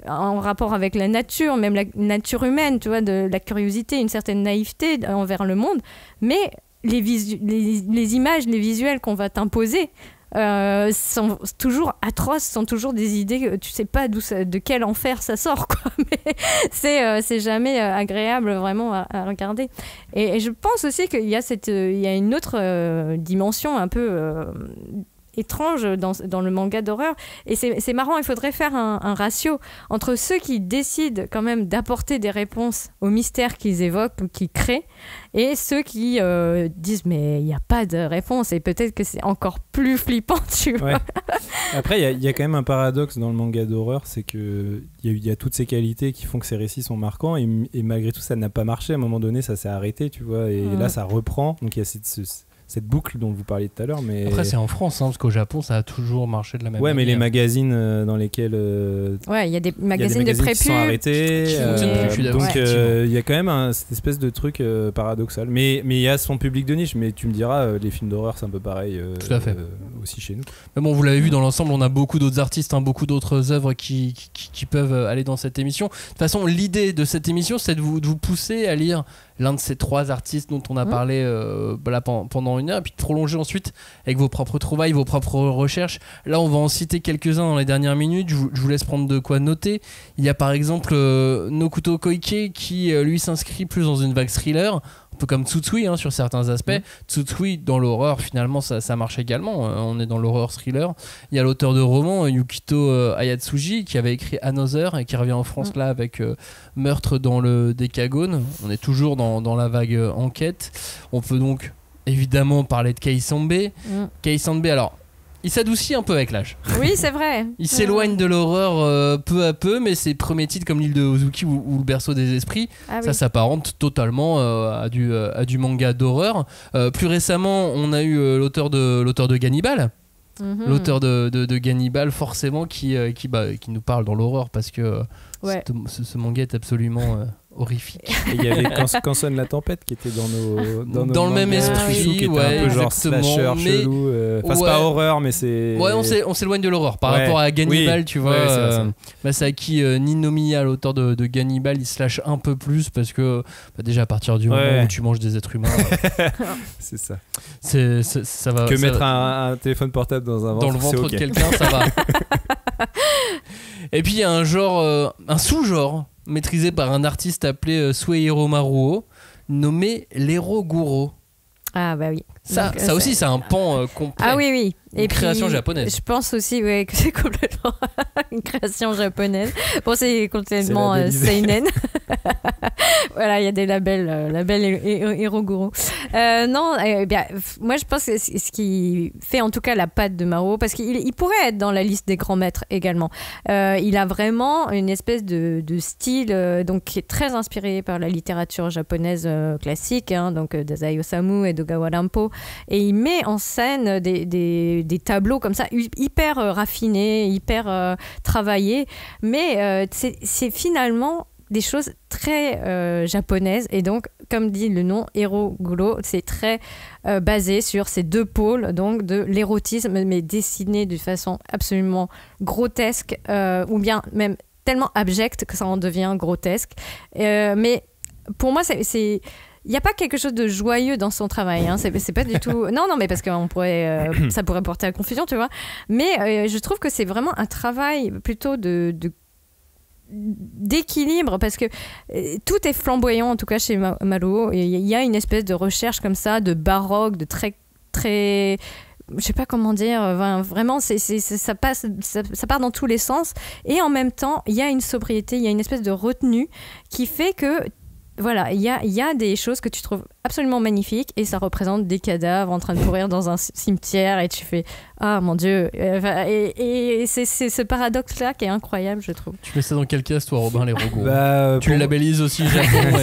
en rapport avec la nature, même la nature humaine, tu vois, de la curiosité, une certaine naïveté envers le monde, mais les images, les visuels qu'on va t'imposer sont toujours atroces, sont toujours des idées, tu sais pas de quel enfer ça sort, quoi. Mais c'est jamais agréable vraiment à regarder. Et je pense aussi qu'il y a une autre dimension un peu étrange dans le manga d'horreur, et c'est marrant, il faudrait faire un ratio entre ceux qui décident quand même d'apporter des réponses aux mystères qu'ils évoquent ou qu'ils créent, et ceux qui disent mais il n'y a pas de réponse, et peut-être que c'est encore plus flippant, tu vois. Ouais. Après il y a quand même un paradoxe dans le manga d'horreur, c'est qu'il y a toutes ces qualités qui font que ces récits sont marquants, et malgré tout ça n'a pas marché, à un moment donné ça s'est arrêté, tu vois, et là ça reprend, donc il y a cette boucle dont vous parliez tout à l'heure. Mais après c'est en France, parce qu'au Japon ça a toujours marché de la même manière. Ouais, mais les magazines dans lesquels il y a des magazines de prépub qui sont arrêtés, donc il y a quand même cette espèce de truc paradoxal, mais il y a son public de niche, mais tu me diras les films d'horreur c'est un peu pareil tout à fait. Aussi chez nous. Mais bon, vous l'avez vu dans l'ensemble, on a beaucoup d'autres artistes, beaucoup d'autres œuvres qui peuvent aller dans cette émission. De toute façon, l'idée de cette émission, c'est de vous pousser à lire l'un de ces 3 artistes dont on a parlé là, pendant une heure, et puis de prolonger ensuite avec vos propres trouvailles, vos propres recherches. Là, on va en citer quelques-uns dans les dernières minutes. Je vous laisse prendre de quoi noter. Il y a par exemple Nokuto Koike qui, lui, s'inscrit plus dans une vague thriller, un peu comme Tsutsui sur certains aspects. Tsutsui, dans l'horreur, finalement, ça marche également. On est dans l'horreur thriller. Il y a l'auteur de romans, Yukito Ayatsuji, qui avait écrit Another et qui revient en France là avec Meurtre dans le Décagone. On est toujours dans la vague enquête. On peut donc évidemment parler de Kei Sanbe. Kei Sanbe, alors, il s'adoucit un peu avec l'âge. Oui, c'est vrai. Il s'éloigne de l'horreur peu à peu, mais ses premiers titres comme L'île de Ozuki ou Le berceau des esprits, ça s'apparente totalement à du manga d'horreur. Plus récemment, on a eu l'auteur de Gannibal. L'auteur de Gannibal, forcément, qui nous parle dans l'horreur, parce que ce manga est absolument horrifique. Et il y avait Quand sonne la tempête qui était dans le même esprit, qui était un peu genre slasher chelou. Enfin, c'est pas horreur, mais c'est. Ouais, on s'éloigne de l'horreur par rapport à Gannibal, tu vois. Masaki Ninomiya, l'auteur de Gannibal, il se lâche un peu plus parce que déjà à partir du moment où tu manges des êtres humains, c'est ça. Ça va. Que mettre un téléphone portable dans le ventre de quelqu'un, ça va. Et puis il y a un sous-genre maîtrisé par un artiste appelé Suehiro Maruo, nommé l'Eroguro. Ah bah oui. Ça aussi, c'est un pan complet. Ah oui. Une création japonaise. Je pense aussi que c'est complètement une création japonaise. Bon, c'est complètement seinen. Voilà, il y a des labels Eroguro. Non, moi je pense que ce qui fait en tout cas la patte de Maruo, parce qu'il pourrait être dans la liste des grands maîtres également. Il a vraiment une espèce de style donc qui est très inspiré par la littérature japonaise classique, donc Dazai Osamu et Dogawa Rampo, et il met en scène des tableaux comme ça hyper raffinés, hyper travaillés, mais c'est finalement des choses très japonaises, et donc comme dit le nom Eroguro, c'est très basé sur ces 2 pôles, donc de l'érotisme mais dessiné de façon absolument grotesque, ou bien même tellement abjecte que ça en devient grotesque, mais pour moi c'est il n'y a pas quelque chose de joyeux dans son travail, c'est pas du tout. Non, mais parce que ça pourrait porter à confusion, tu vois. Mais je trouve que c'est vraiment un travail plutôt d'équilibre, parce que tout est flamboyant, en tout cas chez Maruo. Il y a une espèce de recherche comme ça, de baroque, de très, très. Je sais pas comment dire. Vraiment, ça part dans tous les sens. Et en même temps, il y a une sobriété, il y a une espèce de retenue qui fait que voilà, il y a des choses que tu trouves absolument magnifiques et ça représente des cadavres en train de courir dans un cimetière et tu fais ah mon Dieu, et c'est ce paradoxe-là qui est incroyable, je trouve. Tu mets ça dans quelle case, toi, Robin, les Roguro? Tu le labellises aussi Japon.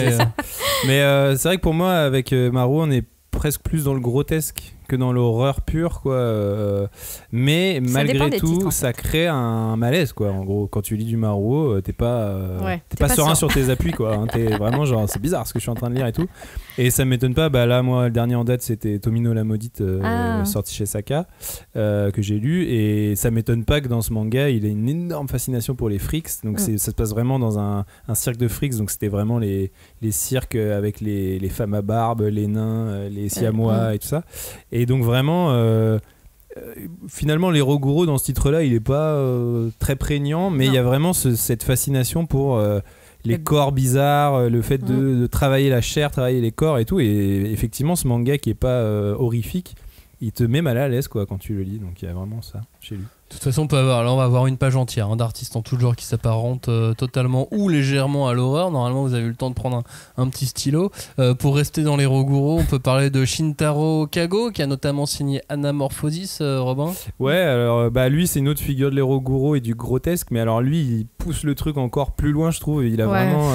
Mais c'est vrai que pour moi, avec Maruo, on est presque plus dans le grotesque que dans l'horreur pure, quoi. Mais ça malgré tout, titres, ça crée un malaise, quoi. En gros, quand tu lis du Maruo, t'es pas serein sur tes appuis, quoi. Hein. T'es vraiment genre, c'est bizarre ce que je suis en train de lire et tout. Et ça m'étonne pas. Bah là, moi, le dernier en date, c'était Tomino la Maudite, sorti chez Saka, que j'ai lu. Et ça m'étonne pas que dans ce manga, il ait une énorme fascination pour les freaks. Donc ça se passe vraiment dans un cirque de freaks. Donc c'était vraiment les cirques avec les femmes à barbe, les nains, les siamois et tout ça. Et donc vraiment, finalement, les Roguro dans ce titre-là, il est pas très prégnant, mais il y a vraiment cette fascination pour les corps bizarres, le fait de travailler la chair, travailler les corps et tout. Et effectivement, ce manga qui est pas horrifique, il te met mal à l'aise, quoi, quand tu le lis. Donc il y a vraiment ça chez lui. De toute façon, on va avoir une page entière d'artistes en tout genre qui s'apparentent totalement ou légèrement à l'horreur. Normalement, vous avez eu le temps de prendre un petit stylo. Pour rester dans les Roguro, on peut parler de Shintaro Kago, qui a notamment signé Anamorphosis, Robin. Ouais, alors lui, c'est une autre figure de les Roguro et du grotesque, mais alors lui, il pousse le truc encore plus loin, je trouve. Il a vraiment...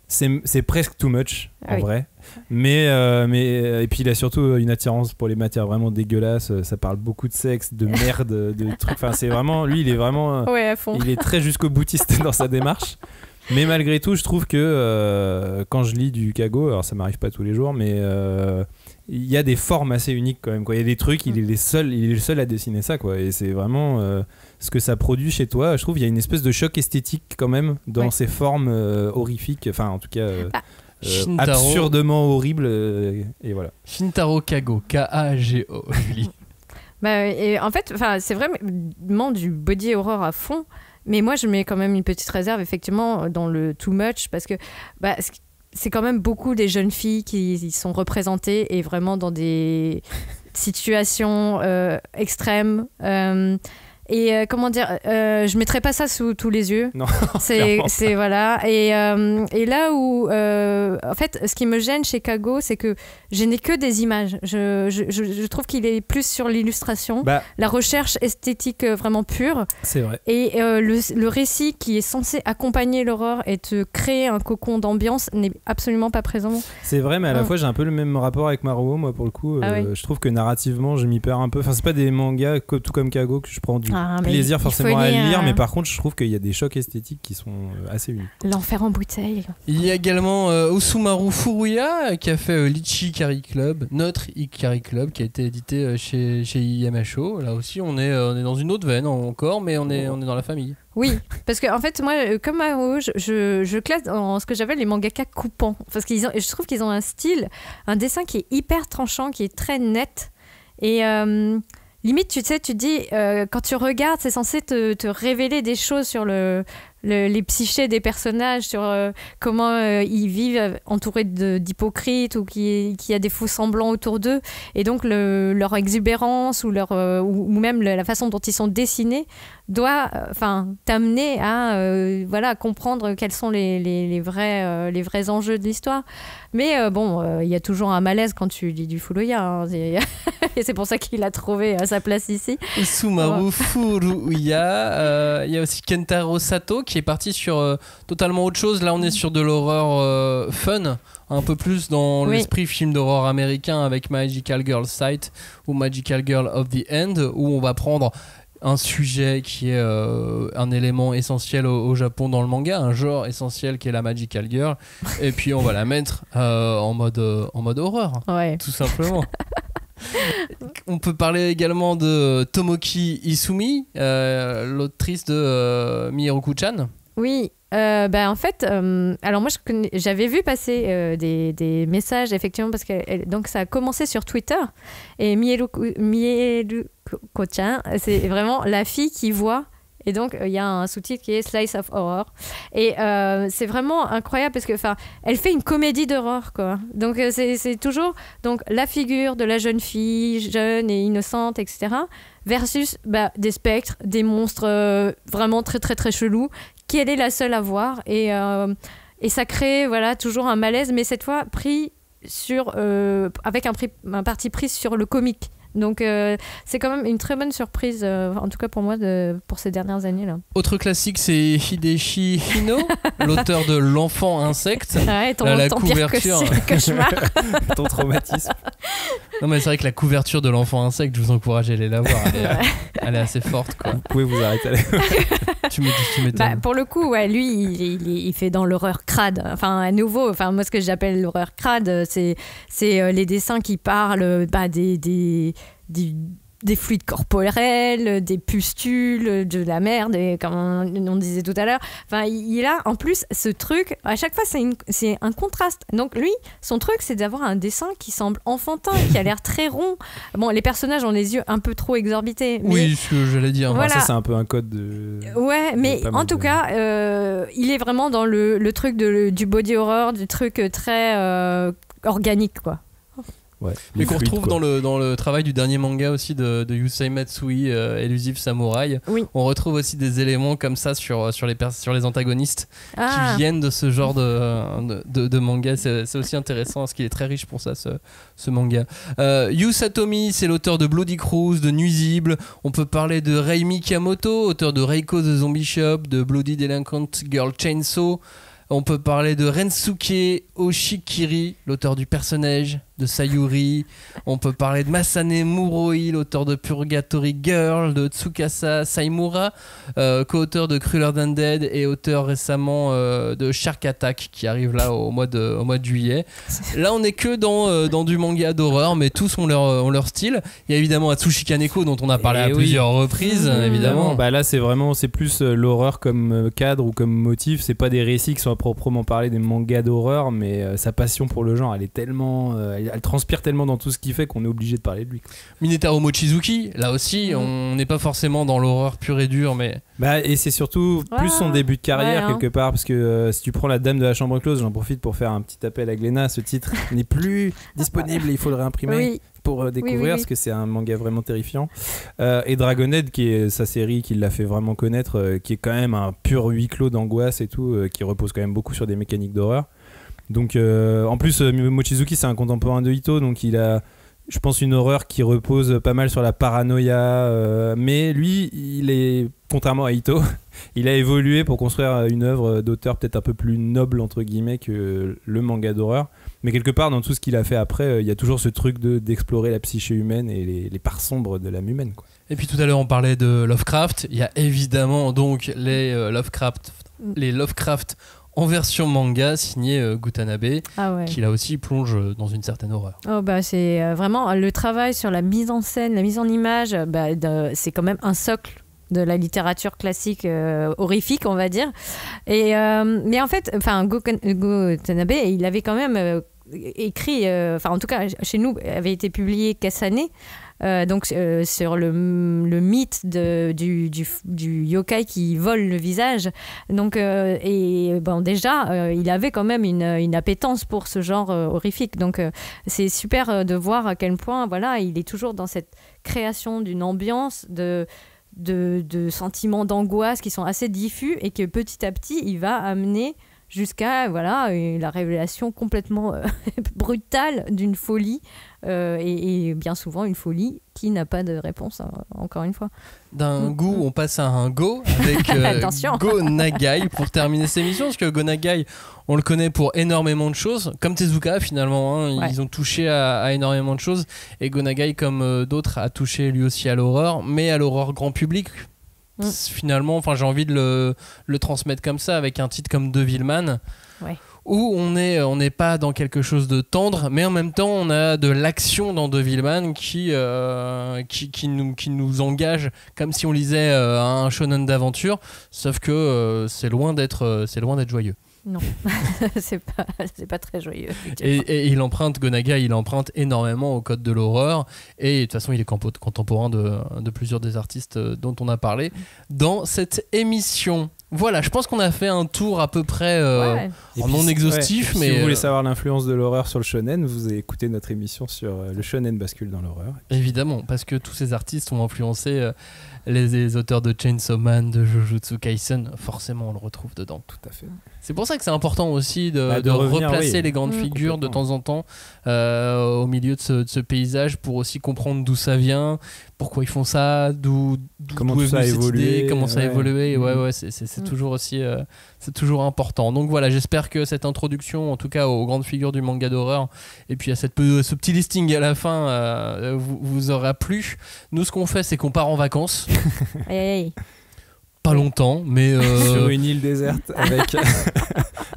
c'est presque too much, en vrai. Mais et puis il a surtout une attirance pour les matières vraiment dégueulasses. Ça parle beaucoup de sexe, de merde, de trucs. Enfin, c'est vraiment... Lui, il est vraiment... à fond. Il est très jusqu'au boutiste dans sa démarche. Mais malgré tout, je trouve que quand je lis du Kago, alors ça m'arrive pas tous les jours, mais il y a des formes assez uniques quand même, quoi. Il y a des trucs, il est le seul à dessiner ça, quoi. Et c'est vraiment ce que ça produit chez toi. Je trouve qu'il y a une espèce de choc esthétique quand même dans ces formes horrifiques, enfin en tout cas absurdement horribles. Et voilà. Shintaro Kago, K-A-G-O. Et en fait, c'est vraiment du body horror à fond. Mais moi, je mets quand même une petite réserve, effectivement, dans le too much, parce que c'est quand même beaucoup des jeunes filles qui sont représentées et vraiment dans des situations extrêmes. Et comment dire, je mettrais pas ça sous tous les yeux. Non, c'est voilà. Et là où en fait, ce qui me gêne chez Kago, c'est que je n'ai que des images. Je trouve qu'il est plus sur l'illustration, la recherche esthétique vraiment pure. C'est vrai. Et le récit qui est censé accompagner l'horreur et te créer un cocon d'ambiance n'est absolument pas présent. C'est vrai, mais à la fois j'ai un peu le même rapport avec Maruo, moi pour le coup. Je trouve que narrativement, je m'y perds un peu. Enfin, c'est pas des mangas tout comme Kago que je prends du plaisir forcément à lire, mais par contre je trouve qu'il y a des chocs esthétiques qui sont assez uniques. L'enfer en bouteille. Il y a également Osumaru Furuya qui a fait Litchi Ikari Club, notre Ikari Club, qui a été édité chez IMHO. Là aussi on est dans une autre veine encore, mais on est dans la famille. Oui, parce que en fait moi comme Maruo, je classe dans ce que j'appelle les mangaka coupants, parce que je trouve qu'ils ont un style, un dessin qui est hyper tranchant, qui est très net et limite, tu sais, tu te dis, quand tu regardes, c'est censé te révéler des choses sur les psychés des personnages, sur comment ils vivent entourés d'hypocrites ou qu'il y a des faux semblants autour d'eux. Et donc, leur exubérance ou même la façon dont ils sont dessinés doit t'amener à comprendre quels sont les vrais enjeux de l'histoire. Mais il y a toujours un malaise quand tu lis du Furuya. Hein, et c'est pour ça qu'il a trouvé sa place ici. Osumaru Furuya. Il y a aussi Kentaro Sato qui est parti sur totalement autre chose. Là, on est sur de l'horreur fun, un peu plus dans l'esprit film d'horreur américain avec Magical Girl Sight ou Magical Girl of the End, où on va prendre un sujet qui est un élément essentiel au Japon dans le manga, un genre essentiel qui est la Magical Girl, et puis on va la mettre en mode horreur, tout simplement. On peut parler également de Tomoki Isumi, l'autrice de Mihiroku-chan. Oui, en fait, alors moi j'avais vu passer des messages effectivement parce que donc ça a commencé sur Twitter et Mihiroku-chan, c'est vraiment la fille qui voit. Et donc, il y a un sous-titre qui est Slice of Horror. Et c'est vraiment incroyable parce que, elle fait une comédie d'horreur, quoi. Donc, c'est toujours la figure de la jeune fille, jeune et innocente, etc. Versus des spectres, des monstres vraiment très, très, très chelous qu'elle est la seule à voir. Et Et ça crée toujours un malaise, mais cette fois pris avec un parti pris sur le comique. Donc c'est quand même une très bonne surprise, en tout cas pour moi, pour ces dernières années là. Autre classique, c'est Hideshi Hino, l'auteur de L'Enfant Insecte. Ouais, ton couverture, pire que cauchemar. Ton traumatisme. Non mais c'est vrai que la couverture de L'Enfant Insecte, je vous encourage à aller la voir. Elle est assez forte, quoi. Vous pouvez vous arrêter. Tu m'étonnes. Pour le coup, lui, il fait dans l'horreur crade. Enfin, à nouveau, moi ce que j'appelle l'horreur crade, c'est les dessins qui parlent des fluides corporels, des pustules, de la merde, comme on disait tout à l'heure. Enfin, il a en plus ce truc, à chaque fois c'est un contraste. Donc lui, son truc, c'est d'avoir un dessin qui semble enfantin, qui a l'air très rond. Bon, les personnages ont les yeux un peu trop exorbités. Oui, ce que j'allais dire. Voilà. Ça, c'est un peu un code de... Ouais, mais en tout cas, il est vraiment dans le truc du body horror, du truc très organique, quoi. Ouais, mais qu'on retrouve dans le travail du dernier manga aussi de Yusei Matsui, Elusive Samurai. Oui. On retrouve aussi des éléments comme ça sur les antagonistes qui viennent de ce genre de manga. C'est aussi intéressant parce qu'il est très riche pour ça, ce manga. Yu Satomi, c'est l'auteur de Bloody Cruise, de Nuisible. On peut parler de Rei Mikamoto, auteur de Reiko the Zombie Shop, de Bloody Delinquent Girl Chainsaw. On peut parler de Rensuke Oshikiri, l'auteur du personnage de Sayuri. On peut parler de Masane Muroi, l'auteur de Purgatory Girl, de Tsukasa Saimura, co-auteur de Crueler Than Dead et auteur récemment de Shark Attack qui arrive là au mois de juillet. Là on n'est que dans du manga d'horreur, mais tous ont leur style. Il y a évidemment Atsushi Kaneko dont on a parlé à plusieurs reprises, évidemment. Là c'est plus l'horreur comme cadre ou comme motif. C'est pas des récits qui sont à proprement parler des mangas d'horreur, mais sa passion pour le genre, elle est tellement... elle transpire tellement dans tout ce qu'il fait qu'on est obligé de parler de lui. Minetaro Mochizuki, là aussi, on n'est pas forcément dans l'horreur pure et dure, mais... et c'est surtout plus son début de carrière quelque part, parce que si tu prends La Dame de la Chambre Close, j'en profite pour faire un petit appel à Glénat, ce titre n'est plus disponible et il faut le réimprimer pour découvrir, parce que c'est un manga vraiment terrifiant. Et Dragonhead, qui est sa série qui l'a fait vraiment connaître, qui est quand même un pur huis clos d'angoisse et tout, qui repose quand même beaucoup sur des mécaniques d'horreur. Donc en plus Mochizuki c'est un contemporain de Ito, donc il a, je pense, une horreur qui repose pas mal sur la paranoïa, mais lui il est, contrairement à Ito, il a évolué pour construire une œuvre d'auteur peut-être un peu plus noble entre guillemets que le manga d'horreur, mais quelque part dans tout ce qu'il a fait après, il y a toujours ce truc d'explorer la psyché humaine et les parts sombres de l'âme humaine, quoi. Et puis tout à l'heure on parlait de Lovecraft, il y a évidemment donc les Lovecraft en version manga signé Gutanabe, qui là aussi plonge dans une certaine horreur. C'est vraiment le travail sur la mise en scène, la mise en image, c'est quand même un socle de la littérature classique horrifique, on va dire. Mais en fait, Gutanabe, il avait quand même écrit, en tout cas chez nous, avait été publié Kasane, sur le mythe du yokai qui vole le visage. Donc, déjà, il avait quand même une appétence pour ce genre horrifique. Donc, c'est super de voir à quel point, il est toujours dans cette création d'une ambiance de sentiments d'angoisse qui sont assez diffus et que petit à petit, il va amener jusqu'à la révélation complètement brutale d'une folie, et bien souvent une folie qui n'a pas de réponse, encore une fois. D'un goût, on passe à un go avec Go Nagai pour terminer cette émission, parce que Go Nagai, on le connaît pour énormément de choses, comme Tezuka finalement, ils ont touché à énormément de choses, et Go Nagai, comme d'autres, a touché lui aussi à l'horreur, mais à l'horreur grand public. Finalement, j'ai envie de le transmettre comme ça, avec un titre comme Devilman, où on n'est pas dans quelque chose de tendre, mais en même temps on a de l'action dans Devilman qui nous engage comme si on lisait un shonen d'aventure, sauf que c'est loin d'être joyeux. Non, c'est pas très joyeux. Et Go Nagai, il emprunte énormément au code de l'horreur, et de toute façon il est contemporain de plusieurs des artistes dont on a parlé dans cette émission. Voilà, je pense qu'on a fait un tour à peu près non exhaustif. Mais si vous voulez savoir l'influence de l'horreur sur le shonen, vous écoutez notre émission sur le shonen bascule dans l'horreur. Évidemment, parce que tous ces artistes ont influencé les auteurs de Chainsaw Man, de Jujutsu Kaisen, forcément on le retrouve dedans. Tout à fait. C'est pour ça que c'est important aussi de revenir, replacer les grandes figures de temps en temps au milieu de ce paysage pour aussi comprendre d'où ça vient, pourquoi ils font ça, comment ça a évolué, comment ça a évolué. Ouais, c'est toujours aussi c'est toujours important. Donc voilà, j'espère que cette introduction, en tout cas aux grandes figures du manga d'horreur, et puis à ce petit listing à la fin, vous aura plu. Nous, ce qu'on fait, c'est qu'on part en vacances. Pas longtemps, mais sur une île déserte avec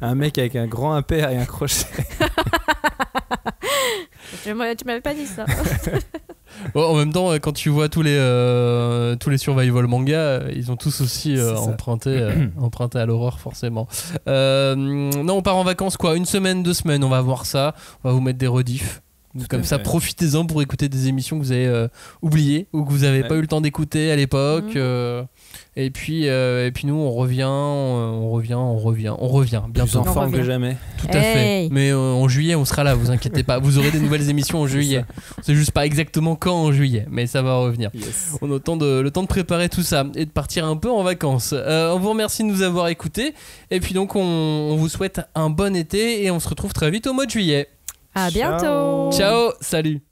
un mec avec un grand impair et un crochet. Tu m'avais pas dit ça. En même temps, quand tu vois tous les survival manga, ils ont tous aussi emprunté à l'horreur forcément. Non, on part en vacances quoi, 1 semaine, 2 semaines, on va voir ça, on va vous mettre des rediffs. Comme ça, profitez-en pour écouter des émissions que vous avez oubliées ou que vous n'avez pas eu le temps d'écouter à l'époque. Et puis nous, on revient bientôt. Plus en forme que jamais. Tout à fait. Mais en juillet, on sera là, vous inquiétez pas. Vous aurez des nouvelles émissions en juillet. C'est juste pas exactement quand en juillet, mais ça va revenir. Yes. On a le temps de préparer tout ça et de partir un peu en vacances. On vous remercie de nous avoir écoutés. Et puis donc, on vous souhaite un bon été et on se retrouve très vite au mois de juillet. À bientôt. Ciao, salut.